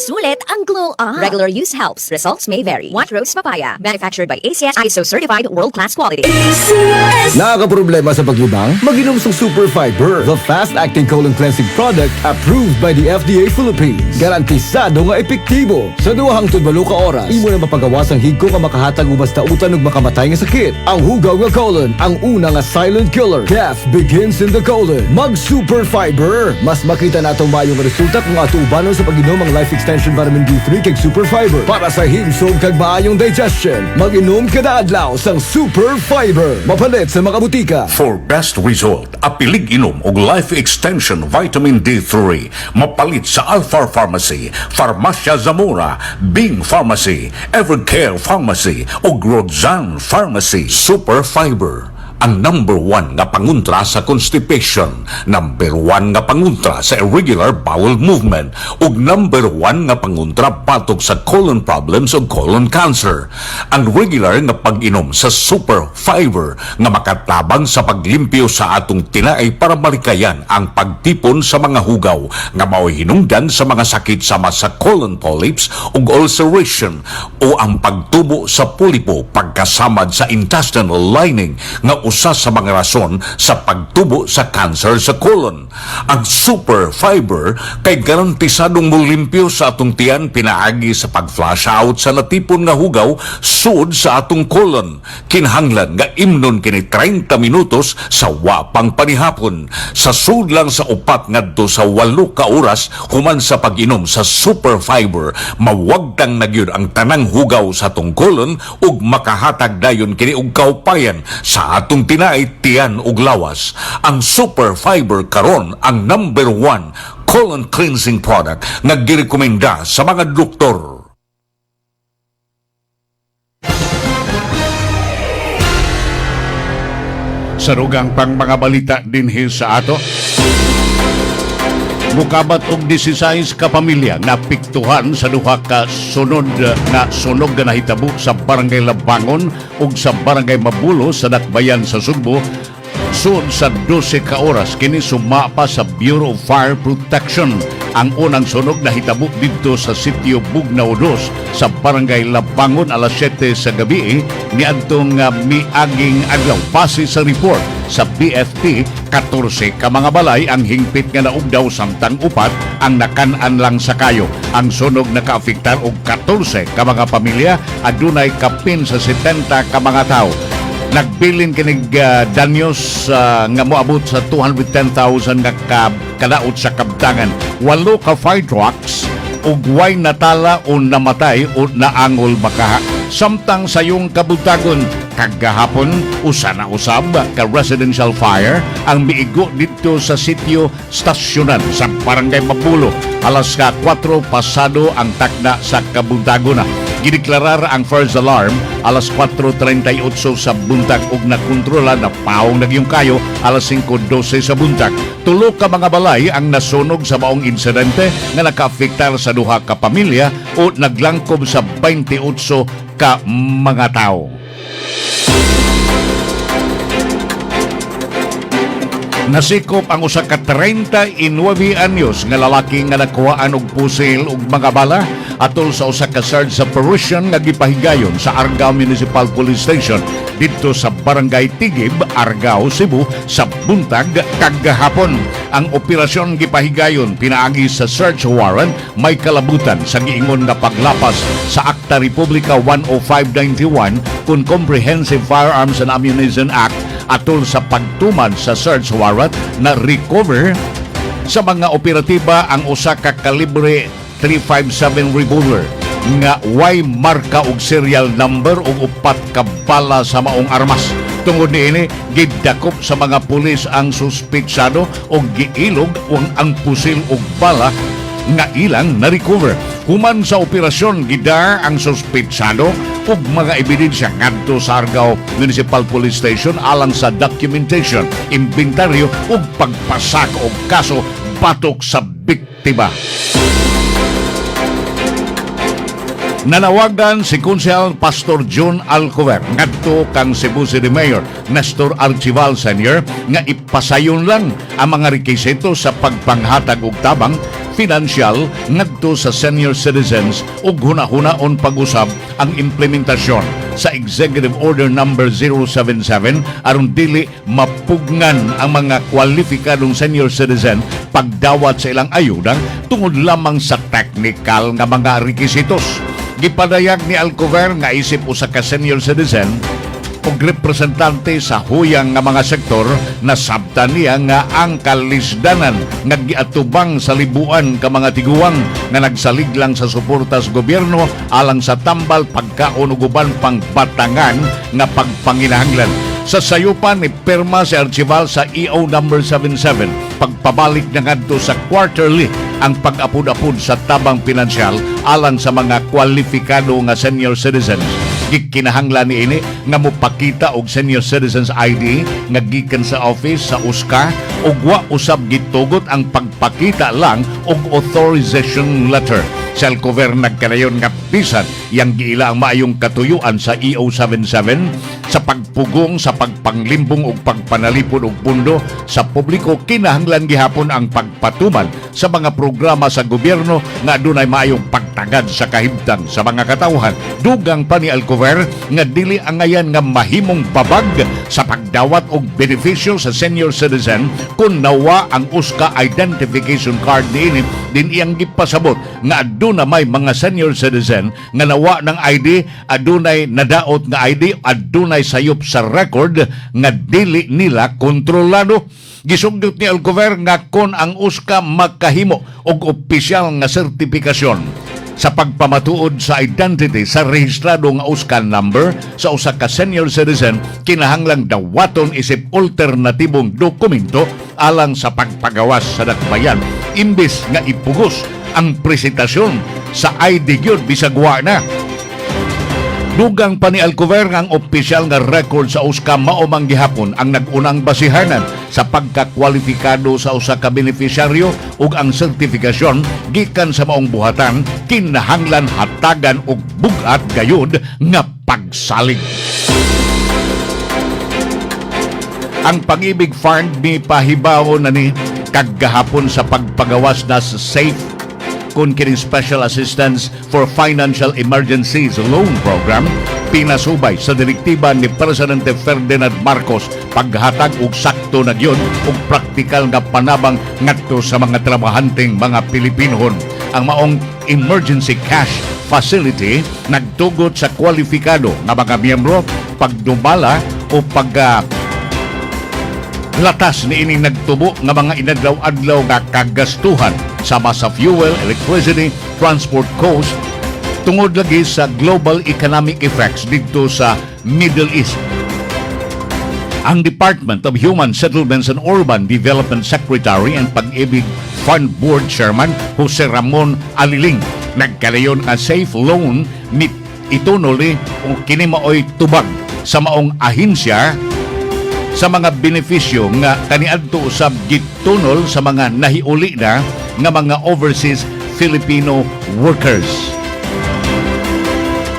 sulit ang Glow Up. Regular use helps. Results may vary. White Rose Papaya. Manufactured by ACS ISO certified world-class quality. Nakakaproblema sa paglibang? Mag-inom sa Super Fiber, the fast-acting colon cleansing product approved by the FDA Philippines. Garantisado nga epektibo. Sa duhang tudbalo ka oras, imo na mapagawas ang higko nga makahatag ubas tautan ug makamatay nga sakit. Ang hugaw nga colon, ang una nga silent killer. Death begins in the colon. Mag Super Fiber. Mas makita natong mayong resulta kung ato ubanon sa pag-inom ang Life Extension Vitamin D3 kag Super Fiber para sa himsog kag maayong digestion. Mag-inom kada adlaw sang Super Fiber. Mapalit sa mga butika. For best result, apilig inom og Life Extension Vitamin D3. Mapalit sa Alpha Pharmacy, Farmacia Zamora, Bing Pharmacy, Evercare Pharmacy ug Rodzan Pharmacy. Super Fiber, ang number 1 nga panguntra sa constipation, number 1 nga panguntra sa irregular bowel movement, ug number 1 nga panguntra batok sa colon problems o colon cancer. Ang regular nga pag-inom sa Super Fiber nga makatabang sa paglimpyo sa atong tinaay para malikayan ang pagtipon sa mga hugaw nga mao'y hinungdan sa mga sakit sama sa colon polyps ug ulceration o ang pagtubo sa pulipo pagkasamad sa intestinal lining nga usa sa mga rason sa pagtubo sa cancer sa colon. Ang Super Fiber kay garantisadong mulimpyo sa atong tiyan pinaagi sa pag-flush out sa natipon nga hugaw sud sa atong colon. Kinahanglan nga imnon kini 30 minutos sa wapang panihapon. Sa sud lang sa 4 ngadto sa 8 ka oras human sa pag-inom sa Super Fiber, mawagtang na gyud ang tanang hugaw sa atong colon ug makahatag dayon kini og kaupayan sa atong tinaay tiyan ug lawas. Ang Super Fiber karon ang number 1 colon cleansing product nga girekomenda sa mga doktor. Sa rugang pang mga balita dinhi sa ato, mukabat og 16 ka pamilya na piktuhan sa duha ka sunod na sunog na nahitabo sa Barangay Labangon ug sa Barangay Mabulo sa Dakbayan sa Sugbo. Sud sa 12 ka oras kini sumapa sa Bureau of Fire Protection. Ang unang sunog nahitabo dito sa sitio Bugnao 2 sa Barangay Labangon alas 7 sa gabi niadtong miaging adlaw. Base sa report sa BFT, 14 ka mga balay ang hingpit nga naugdaw samtang 4 ang nakan-an lang sa kayo. Ang sunog nakaafektar og 14 ka mga pamilya, adunay kapin sa 70 ka mga tao. Nagbilin kinig danyos nga moabot sa 210,000 nga kadaot sa kabtangan. 8 ka fire trucks ug way natala o namatay o naangol makaha. Samtang sa yung kabutagon, kagahapon usa na usab ka residential fire ang miigo dito sa sitio stasyonan sa Barangay Mabulo. Alas 4 pasado ang takda sa kabutagon na. Gideklarar ang first alarm alas 4:38 sa buntag ug nakontrola na paong nagyong kayo alas 5:12 sa buntag. 3 ka mga balay ang nasunog sa maong insidente nga nakaafektar sa duha ka pamilya o naglangkob sa 28 ka mga tao. Nasikop ang usa ka 39 anyos nga lalaki nga nakuhaan og pusil ug mga bala atol sa usa ka search operation nga gipahigayon sa Argao Municipal Police Station dito sa Barangay Tigib, Argao, Cebu sa buntag kagahapon. Ang operasyon gipahigayon pinaagi sa search warrant may kalabutan sa giingon nga paglapas sa Akta Republika 10591 kun Comprehensive Firearms and Ammunition Act atol sa pagtuman sa search warrant na recover sa mga operatiba ang usa ka kalibre .357 revolver nga way marka og serial number ug 4 ka bala sa maong armas. Tungod niini gidakop sa mga pulis ang suspetsado og giilog ang pusil ug bala nga ilang na-recover. Human sa operasyon gidar ang suspetsado ug mga ebidensya ngadto sa Argao Municipal Police Station alang sa documentation, inventaryo ug pagpasak og kaso batok sa biktima. Nanawagan si Konsehal Pastor John Alcover ngadto kang Cebu City Mayor Nestor Archival Sr. nga ipasayon lang ang mga rekisito sa pagpanghatag og tabang pinansyal ngadto sa senior citizens ug hunahuna-on pag-usab ang implementasyon sa Executive Order number 077 aron dili mapugngan ang mga kwalipikadong senior citizen pagdawat sa ilang ayuda tungod lamang sa technical nga mga rekisitos. Gipadayag ni Alcover nga isip usa ka senior citizen og representante sa huyang nga mga sektor na sabtan niya nga ang kalisdanan nga giatubang sa libuan ka mga tiguang nga nagsaliglang sa suporta sa gobyerno alang sa tambal pagkaon ug uban pang batangan nga pagpanginahanglan. Sa sayupan ni pirma si Archival sa EO number 77 pagpabalik na ngadto sa quarterly ang pag-apod-apod sa tabang pinansyal alang sa mga kwalifikado nga senior citizens. Gikinahanglan ni ini nga mopakita og senior citizens ID nga gikan sa office sa USCA ug wa usab gitugot ang pagpakita lang og authorization letter. Sa Alcover nagkanayon nga bisan yang giila ang maayong katuyuan sa EO 77 sa pagpugong sa pagpanglimbong ug pagpanalipod og pundo sa publiko. Kinahanglan gihapon ang pagpatuman sa mga programa sa gobyerno nga adunay maayong pagtagad sa kahimtang sa mga katawhan. Dugang pa ni Alcover nga dili angayan nga mahimong babag sa pagdawat og benepisyo sa senior citizen kung nawa ang USCA identification card din iyang gipasabot nga aduna may mga senior citizen nga nawa ng ID, adunay nadaot nga ID, adunay sayop sa record nga dili nila kontrolado. Gisugdot ni Alcover nga kon ang USCA makahimo og opisyal nga sertifikasyon sa pagpamatuod sa identity sa rehistrado nga USCA number sa usa ka senior citizen, kinahanglang dawaton isip alternatibong dokumento alang sa pagpagawas sa dakbayan imbes nga ipugos ang presentasyon sa ID gyud bisag wa na. Dugang pa ni Alcover nga ang opisyal nga record sa USCA mao man gihapon ang nag-unang basihanan sa pagkakwalifikado sa usa ka beneficiaryo ug ang sertifikasyon gikan sa maong buhatan kinahanglan hatagan og bugat gayud nga pagsalig. Ang Pag-ibig Fund ni pahibaw na ni kaggahapon sa pagpagawas na sa SAFE kun kining Special Assistance for Financial Emergencies Loan Program pinasubay sa direktiba ni Presidente Ferdinand Marcos paghatag og sakto na gyon og praktikal nga panabang ngadto sa mga trabahanteng mga Pilipinohon. Ang maong Emergency Cash Facility nagtugot sa kwalifikado nga mga miyembro pagdumala o latas ni ining nagtubo nga mga inadlaw-adlaw nga kagastuhan sama sa fuel, electricity, transport cost tungod lagi sa global economic effects dito sa Middle East. Ang Department of Human Settlements and Urban Development Secretary and Pag-ibig Fund Board Chairman Jose Ramon Aliling nagkalayon nga safe loan ni itunoli o kini maoy tubag sa maong ahensya sa mga benepisyo nga kaniadto usab gitunol sa mga nahiuli na nga mga overseas Filipino workers.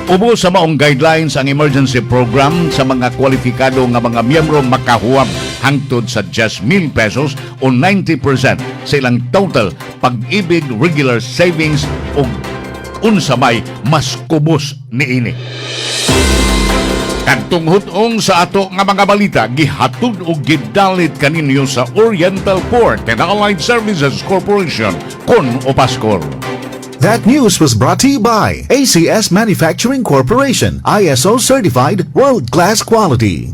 Ubo sa maong guidelines ang emergency program sa mga kwalifikado nga mga miyembro makahuwam hangtod sa 10,000 pesos o 90% sa ilang total Pag-ibig regular savings o unsa may mas kubos niini. Kadtong hutong sa ato nga mga balita, gihatod o gidalit kaninyo sa Oriental Port and Allied Services Corporation kon Opaskor. That news was brought to you by ACS Manufacturing Corporation, ISO certified world-class quality.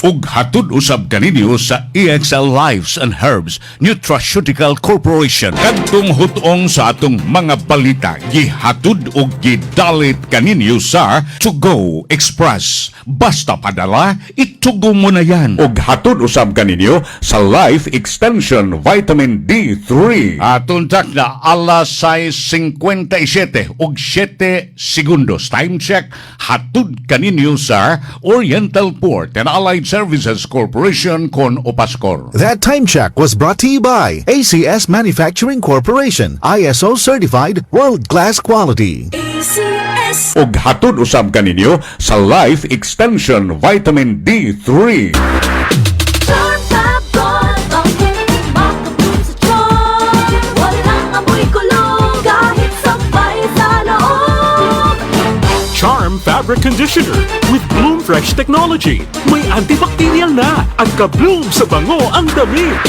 Ug hatod usab kaninyo sa EXL Lives and Herbs Nutraceutical Corporation. Kadtong hutong sa atong mga balita, gihatod ug gidalit kaninyo sa To Go Express. Basta padala, itugo mo na yan. Ug hatod usab kaninyo sa Life Extension Vitamin D3. Aton tak na alas 6:57 ug 7 segundos. Time check, hatod kaninyo sa Oriental Port and Allied Services Corporation kon Opaskor. That time check was brought to you by ACS Manufacturing Corporation, ISO certified world-class quality. Ug hatod usab kaninyo sa Life Extension Vitamin D3. Fabric Conditioner with Bloom Fresh Technology. May antibacterial na at ka-bloom sa bango ang damit.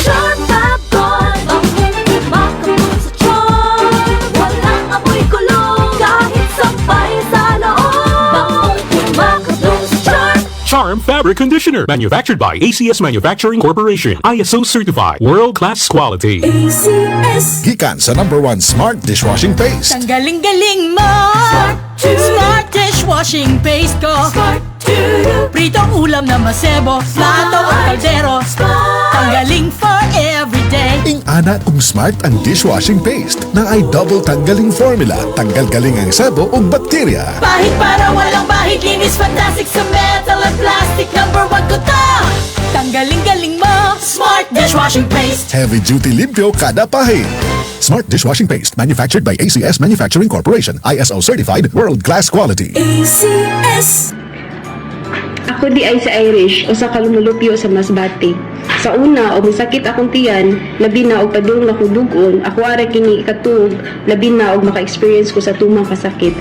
Charm Fab Gold, ang hindi makabog sa charm. Walang amoy kulong, kahit sampay sa loob. Bangong di makabog sa charm. Charm Fabric Conditioner, manufactured by ACS Manufacturing Corporation. ISO certified, world-class quality. ACS. Gikan sa #1 Smart Dishwashing Paste. Ang galing-galing mo. Smart dishwashing paste ko. Pritong ulam na masebo, plato o kaldero. Ang galing for everyday. Ing-ana kung smart ang dishwashing paste na ay double tanggaling formula. Tanggal galing ang sebo o bakterya. Bahid para walang bahid, linis fantastic sa metal at plastic. #1 ko to. Tanggaling-galing mo. Smart dishwashing paste. Heavy duty limpyo kada pahid. Smart Dishwashing Paste, manufactured by ACS Manufacturing Corporation. ISO certified, world-class quality. ACS. Ako di ay sa Irish o sa kalumulupyo sa Masbate. Sa una, o masakit akong tiyan, labi na og padung na dugon, ako ara kini ikatug, labi na og maka-experience ko sa tumang kasakit.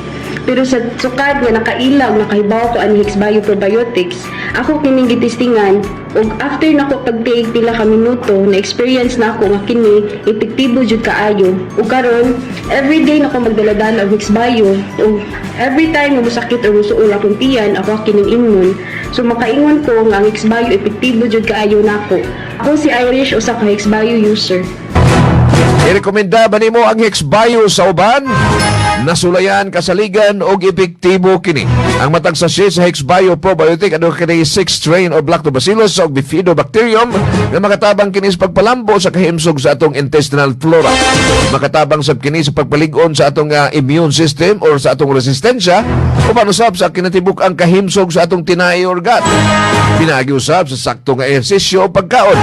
Pero sa sukad nga nakailag, nakahibaw ko ang Hexbio Probiotics, ako kining gitistingan, og after nako pag-take pila ka minuto, na-experience na ako nga kini, epektibo jud kaayo. Ug karon, everyday nako magdala-dala og Hexbio, ug every time nga musakit o musuol akong tiyan, ako kining immune. So makaingon ko nga ang Hexbio epektibo jud kaayo nako. Ako si Irish usa ka Hexbio user. Irekomenda ba nimo ang Hexbio sa uban? Nasulayan, kasaligan o epektibo kini. Ang matag sachet sa Hexbio Probiotic ano kini 6 strain of Lactobacillus o Bifidobacterium na makatabang kini sa pagpalambo sa kahimsog sa atong intestinal flora. Makatabang sab kini sa pagpalig-on sa atong immune system or sa atong resistensya o panusab sa kinatibuk ang kahimsog sa atong tinai organ. Pinagi usab sa sakto nga ehersisyo o pagkaon.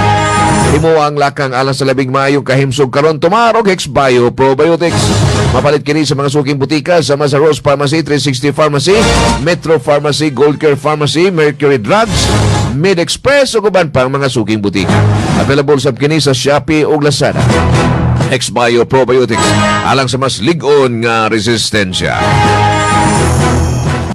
Himo ang lakang alang sa labing maayong kahimsog karon tumarog Hexbio Probiotics. Mapalit kini sa mga suking butika sa Rose Pharmacy, 360 Pharmacy, Metro Pharmacy, Gold Care Pharmacy, Mercury Drugs, Mid Express o kuban pang mga suking butika. Available sab kini sa Shopee ug Lazada. Hexbio Probiotics alang sa mas lig-on nga resistensya.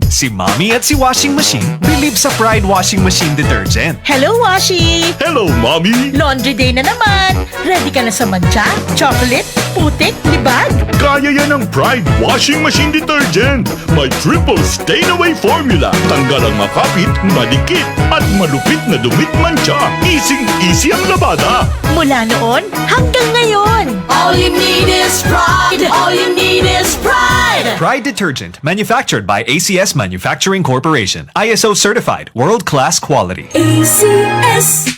Si Mommy at si Washing Machine believe sa Pride Washing Machine Detergent. Hello, Washi! Hello, Mommy! Laundry day na naman. Ready ka na sa mancha, chocolate, putik, libag? Kaya yan ang Pride Washing Machine Detergent. May triple stain-away formula. Tanggal ang makapit, madikit, at malupit na dumit mancha. Easy ang labada. Mula noon hanggang ngayon. All you need is pride. All you need is pride. Pride Detergent, manufactured by ACS Manufacturing Corporation. ISO certified, world-class quality. ACS.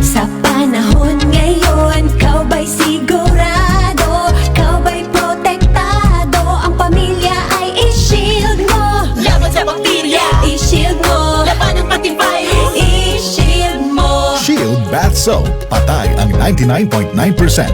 Sa panahon ngayon, kau ba'y sigurado? Kau ba'y protektado? Ang pamilya ay i-shield mo. Laban sa bakterya. I-shield mo. Laban ng pati virus. I-shield mo. Shield Bath Soap. Patay ang 99.9%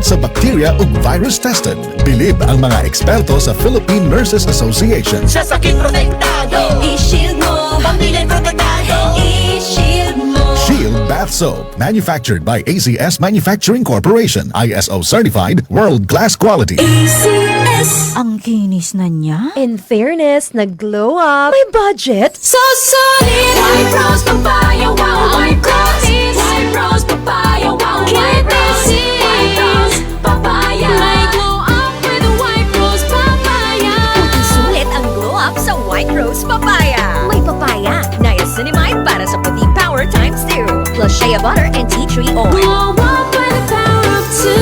sa bacteria ug virus tested. Bilib ang mga eksperto sa Philippine Nurses Association. Sa sakit protektado. I-shield mo. Pamilya protektado. I-shield mo. Shield Bath Soap. Manufactured by ACS Manufacturing Corporation. ISO certified, world-class quality. ACS. Ang kinis na niya. In fairness, nag-glow up. May budget. So solid. White Rose Papaya, wow. White Rose. White Rose Papaya, wow. White Rose. White Rose Papaya. May glow up with White Rose Papaya. Sulit ang glow up sa White Rose Papaya. May papaya, niacinamide para sa puti power ×2, plus shea butter and tea tree oil. Glow up with the power of 2.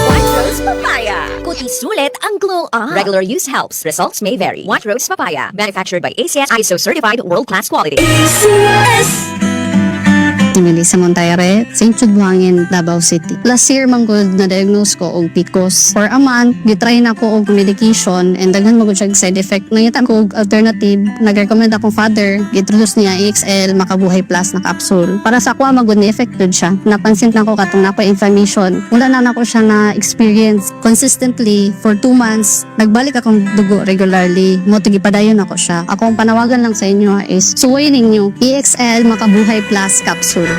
White Rose Papaya. Kuti sulit ang glow up. Regular use helps. Results may vary. White Rose Papaya. Manufactured by ACS ISO certified world-class quality. ACS. Melissa Montaire, St. Jude Buhangin, Davao City. Last year, manggod na diagnose ko og PCOS. For a month, gitry na ko og medication and daghan mo siya side effect. Nangita ko og alternative, nag-recommend akong father, introduce niya EXL Makabuhay Plus na capsule. Para sa ako, magod ni effected siya. Napansin lang ko katong nako inflammation. Mula na ako siya na experience consistently for 2 months. Nagbalik akong dugo regularly. Motigi padayon ako siya. Ako ang panawagan lang sa inyo is suwayin ninyo EXL Makabuhay Plus capsule.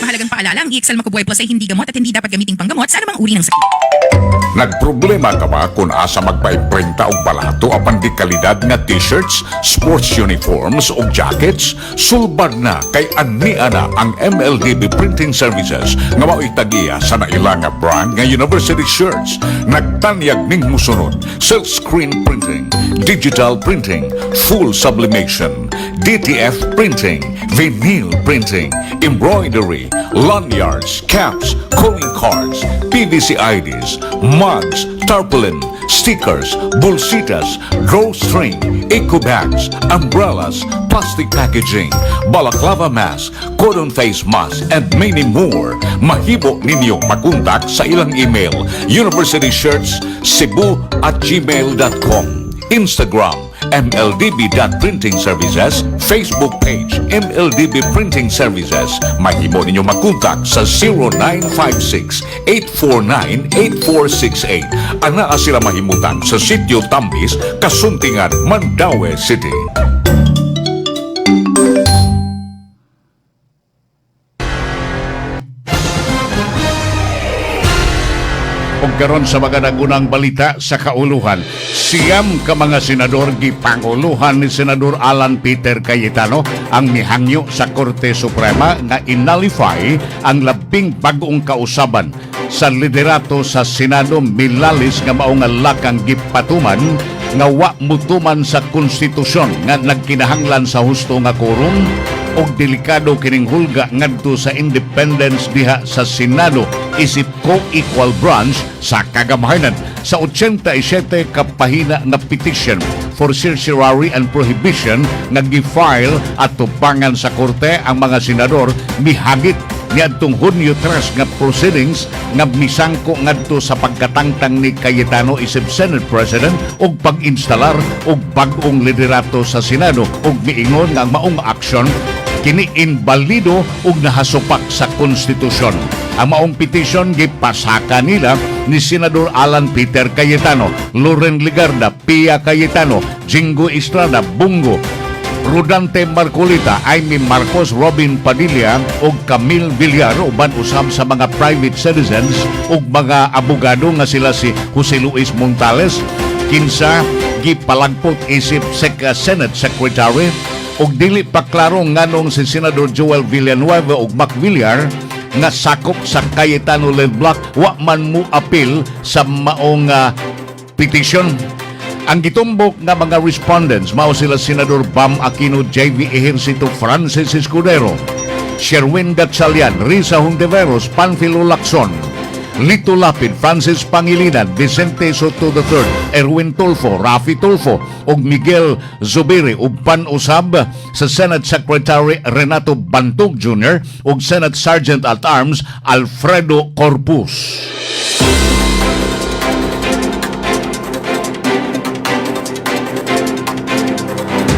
Mahalagang paalala, ang EXL Makubuhay Plus ay hindi gamot at hindi dapat gamiting panggamot sa anumang uri ng sakit. Nagproblema ka ba kung asa magpaimprinta og balato apan di kalidad nga t-shirts, sports uniforms ug jackets? Sulbad na kay ania na ang MLDB Printing Services nga mao'y tagiya sa naila nga brand nga university shirts. Nagtanyag ning musunod: silkscreen printing, digital printing, full sublimation, DTF printing, vinyl printing, embroidery, lanyards, caps, calling cards, PVC IDs, mugs, tarpaulin, stickers, bolsitas, drawstring, eco bags, umbrellas, plastic packaging, balaclava mask, cotton face mask, and many more. Mahimo ninyo makontak sa ilang email: universityshirts@cebu@gmail.com, Instagram MLDB.Printing Services, Facebook page MLDB Printing Services. Mahimo ninyo makontak sa 0956-849-8468. Anaa sila mahimutan sa Sitio Tambis, Kasuntingan, Mandaue City. Og karon sa mga nagunang balita sa kauluhan, siyam ka mga senador gipanguluhan ni Senador Alan Peter Cayetano ang mihangyo sa Korte Suprema nga inalify ang labing bag-ong kausaban sa liderato sa Senado milalis nga mao nga lakang gipatuman nga wa mutuman sa konstitusyon nga nagkinahanglan sa husto nga quorum og delikado kining hulga ngadto sa independence diha sa Senado isip co-equal branch sa kagamhanan sa 87 ka pahina nga petition for certiorari and prohibition nga gi-file at tubangan sa korte ang mga senador mihagit niadtong Hunyo 3 nga proceedings nga misangko ngadto sa pagkatangtang ni Cayetano isip Senate President og pag-instalar og bag-ong liderato sa Senado og miingon nga ang maong aksyon kini inbalido ug nahasupak sa konstitusyon. Ang maong petition gipasaka nila ni Senador Alan Peter Cayetano, Loren Ligarda, Pia Cayetano, Jingo Estrada, Bungo, Rodante Marcolita, Aimee Marcos, Robin Padilla ug Camille Villar uban usab sa mga private citizens ug mga abogado nga sila si Jose Luis Montales, kinsa gipalagpot isip Senate Secretary ug dili pa klaro nganong si Senador Joel Villanueva ug Mac Villar nga sakop sa Cayetano Led Block wa man mo appeal sa maong petition. Ang gitumbok nga mga respondents mao sila Senador Bam Aquino, JV Ejercito, Francis Escudero, Sherwin Gatchalian, Risa Hontiveros, Panfilo Lacson, Lito Lapid, Francis Pangilinan, Vicente Soto III, Erwin Tulfo, Rafi Tulfo ug Miguel Zubiri ug pan-usab sa Senate Secretary Renato Bantog Jr. ug Senate Sergeant at Arms Alfredo Corpus.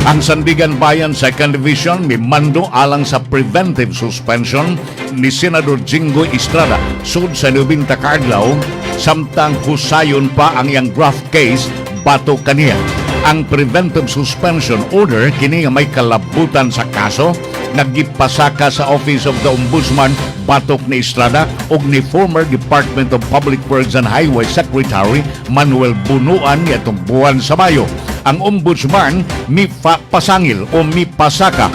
Ang Sandigan Bayan 2nd Division mimando alang sa preventive suspension ni Senador Jingo Estrada sud sa 90 ka adlaw samtang husayon pa ang iyang graft case bato kaniya. Ang preventive suspension order kini nga may kalabutan sa kaso nagipasaka sa Office of the Ombudsman batok ni Estrada ug ni former Department of Public Works and Highway Secretary Manuel Bunuan nitong buwan sa Mayo. Ang Ombudsman mipasangil o mipasaka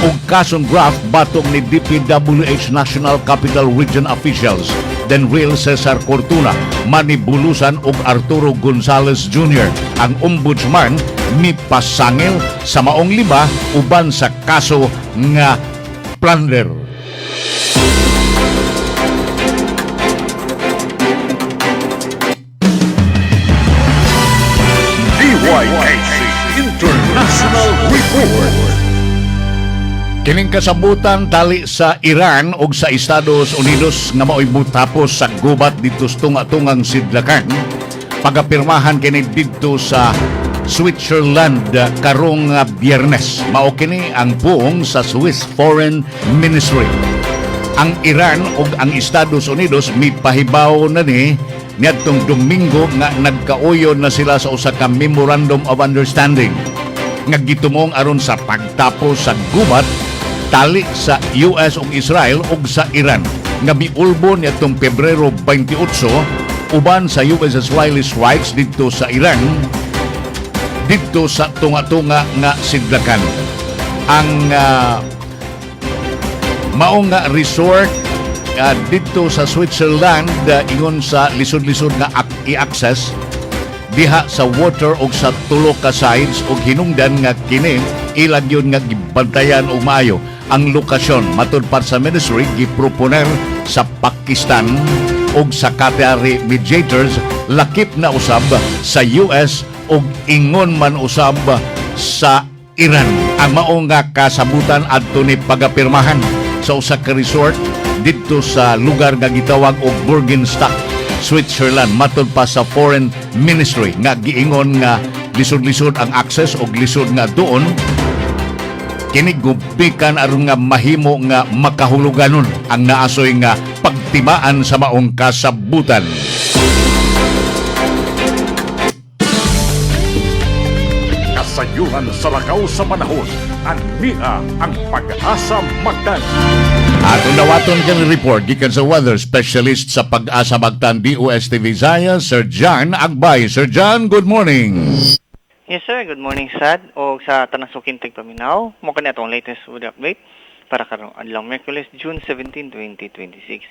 og kasong graft batok ni DPWH National Capital Region officials Denril Cesar Cortuna, Manny Bulusan ug Arturo Gonzales Jr. Ang Ombudsman mipasangil sa maong lima uban sa kaso nga plunder. DYKC International Report. Kining kasabutan tali sa Iran ug sa Estados Unidos nga mao'y mutapos sa gubat dito tunga-tungang sidlakan. Pagapirmahan kini dito sa Switzerland karong Biyernes. Mao kini ang puong sa Swiss Foreign Ministry. Ang Iran ug ang Estados Unidos mipahibaw na ni niadtong Domingo nga nagkauyon na sila sa usa ka Memorandum of Understanding nga gitumong aron sa pagtapos sa gubat tali sa US ug Israel ug sa Iran nga miulbo niadtong Pebrero 28 uban sa USS Riley strikes dito sa Iran, dito sa tunga-tunga nga sidlakan. Ang mao nga resort dito sa Switzerland, ingon sa lisod-lisod nga i-access diha sa water og sa tulo ka sides og hinungdan nga kini ilang yun nga gibantayan og maayo ang lokasyon. Matud pa sa ministry, giproponer sa Pakistan og sa Qatari mediators, lakip na usab sa US og ingon man usab sa Iran ang mao nga kasabutan adto ni pagapirmahan sa usa ka resort dito sa lugar nga gitawag og Burgenstock, Switzerland. Matod pa sa Foreign Ministry nga giingon nga lisod-lisod ang access og lisod nga doon kini gubikan aron nga mahimo nga makahuluganon ang naasoy nga pagtimaan sa maong kasabutan. Kasayuhan sa lakaw sa panahon, ania ang Pag-asa Magtan. Ato nawaton kang report gikan sa weather specialist sa Pag-asa Magtan DOST Visayas, Sir John Agbay. Sir John, good morning. Yes sir, good morning Sad. O sa Tanasukin Tigpaminaw, mo kani atong latest weather update para karong adlaw Miyerkules, June 17, 2026.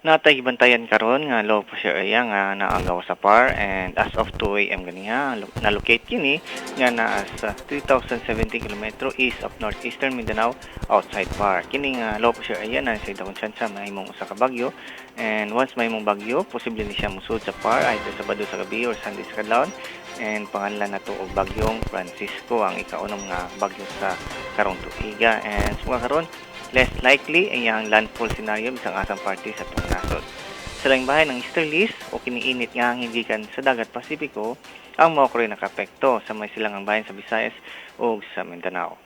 Natay bantayan karon nga low pressure area nga naagaw sa PAR, and as of 2 AM ganiha na-locate kini nga naa sa 3,070 km east of northeastern Mindanao outside PAR. Kini nga low pressure area na sa dakong tsansa mahimong usa ka bagyo, and once mahimong bagyo posible ni siya musud sa PAR either Sabado sa gabi or Sunday sa kadlawon. And pangalan na to og bagyong Francisco, ang ikaunom nga bagyo sa karong tuiga, and sumga karon less likely ay ang landfall scenario bisang asang parte sa itong nasod. Sa laing bahay ng Easterlies o kiniinit nga hingikan sa dagat Pasipiko ang maokroy nakapekto sa may silangang bayan sa Visayas o sa Mindanao.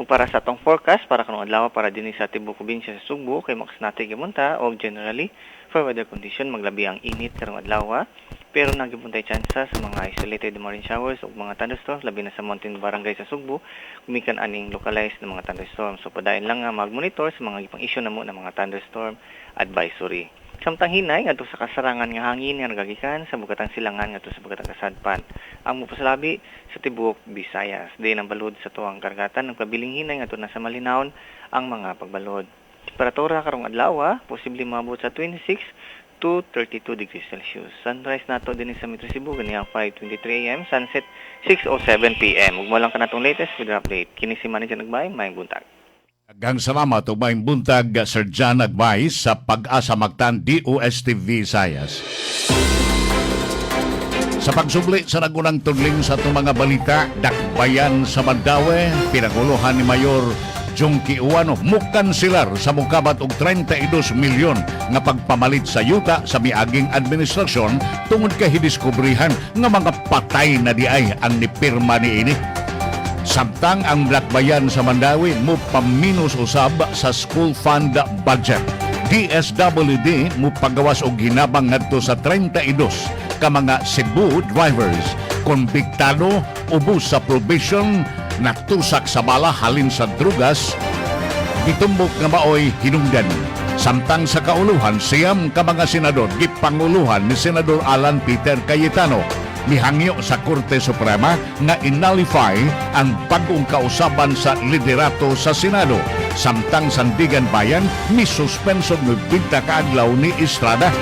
O para sa atong forecast para kanong adlaw para dinhi sa tibuok probinsya sa Sugbo kay makas natin gimunta o generally for weather condition maglabi ang init karong adlaw, pero nagibuntay tsansa sa mga isolated marine showers o mga thunderstorms labi na sa mountain barangay sa Sugbo, kumikan aning localized na mga thunderstorms. So padayon lang nga mag-monitor sa mga ipang issue namo ng mga thunderstorm advisory. Samtang hinay ngadto sa kasarangan nga hangin nga nagagikan sa bugatang silangan ngadto sa bugatang kasadpan. Ang mupasalabi sa tibuok Visayas, diin ang balod sa tuwang karagatan ng pabiling hinay ngadto na sa malinawon ang mga pagbalod. Temperatura karong adlaw posible maabot sa 26 to 32 degrees Celsius. Sunrise nato din sa Metro Cebu ganiyang 5:23 AM, sunset 6:07 PM. Ug mo lang kanatong latest weather update. Kini si Manager Agbay, maayong buntag. Daghang salamat ug maayong buntag Sir John Agbay sa Pag-asa Magtan DOST Visayas. Sa pagsubli sa nagunang tudling sa itong mga balita, dakbayan sa Mandaue, pinaguluhan ni Mayor Jungki Uwano, mukansilar sa mukabat og 32 milyon nga pagpamalit sa yuta sa miaging administrasyon tungod kay hidiskubrihan nga mga patay na diay ang nipirma niini. Samtang ang dakbayan sa Mandaue mo paminus usab sa school fund budget. DSWD mo pagawas og ginabang ngadto sa 32 ka mga Cebu drivers konbiktado ubos sa probation, natusak sa bala halin sa drugas, gitumbok nga maoy hinungdan. Samtang sa kauluhan, siyam ka mga senador gipanguluhan ni Senador Alan Peter Cayetano mihangyo sa Korte Suprema nga inalify ang bagong kausaban sa liderato sa Senado. Samtang Sandigan Bayan misuspensyon ng 20 kaadlaw ni Estrada.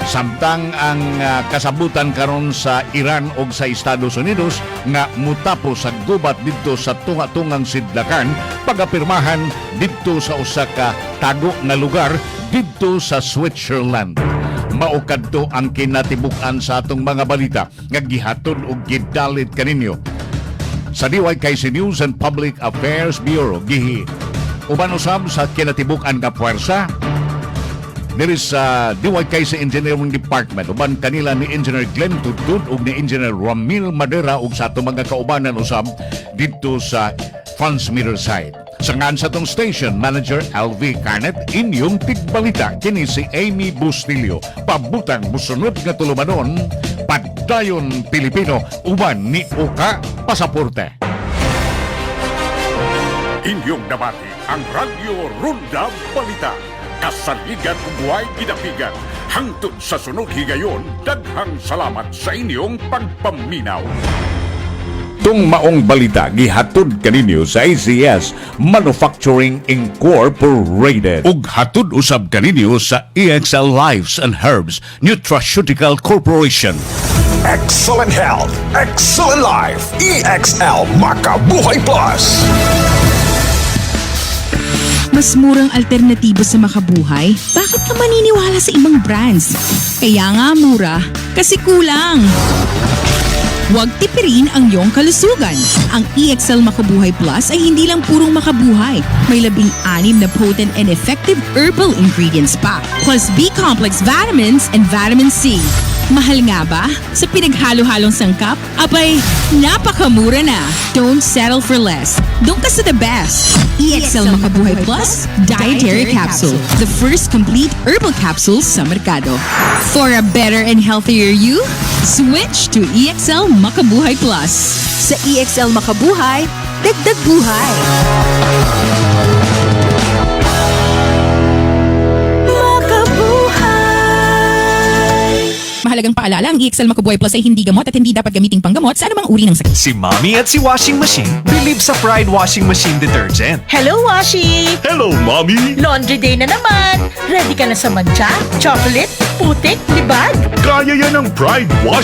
Samtang ang kasabutan karon sa Iran o sa Estados Unidos nga mutapos sa gubat dito sa tunga-tungang sidlakan, pagapirmahan dito sa usa ka tago nga lugar dito sa Switzerland. Maukadto ang kinatibuk-an sa atong mga balita nga gihatod og gidalit kaninyo sa DYKC News and Public Affairs Bureau. Uban usab sa kinatibuk-an nga puwersa diri sa DYKC Engineering Department, uban kanila ni Engineer Glenn Tudtud ug ni Engineer Ramil Madera ug sa atong mga kaubanan usab dito sa transmitter side. Sangan sa tong station manager LV Carnet, inyong tigbalita kini si Amy Bustillo. Pabutang musunod nga tulumanon, Padayon Pilipino uban ni Uka Pasaporte. Inyong nabati ang Radyo Ronda Balita. Kasaligan ug buhay gidapigan. Hangtod sa sunod higayon, daghang salamat sa inyong pagpaminaw. Tung maong balita gihatod kaninyo sa ACS Manufacturing Incorporated ug hatod usab kaninyo sa EXL Lives and Herbs Nutraceutical Corporation. Excellent health, excellent life. EXL Makabuhay Plus. Mas murang alternatibo sa makabuhay? Bakit ka maniniwala sa ibang brands? Kaya nga mura, kasi kulang. Huwag tipirin ang iyong kalusugan. Ang EXL Makabuhay Plus ay hindi lang purong makabuhay. May 16 na potent and effective herbal ingredients pa. Plus B-complex vitamins and vitamin C. Mahal nga ba? Sa pinaghalo-halong sangkap? Abay, napakamura na. Don't settle for less. Doon ka sa the best. EXL Makabuhay Plus Dietary Capsule. The first complete herbal capsule sa merkado. For a better and healthier you, switch to EXL Makabuhay Plus. Sa EXL Makabuhay, dagdag buhay. Mahalagang paalala, ang EXL Makabuhay Plus ay hindi gamot at hindi dapat gamiting panggamot sa anumang uri ng sakit. Si Mommy at si Washing Machine believe sa Pride Washing Machine Detergent. Hello, Washi! Hello, Mommy! Laundry day na naman! Ready ka na sa mancha, chocolate, putik, libag? Kaya yan ng Pride Washing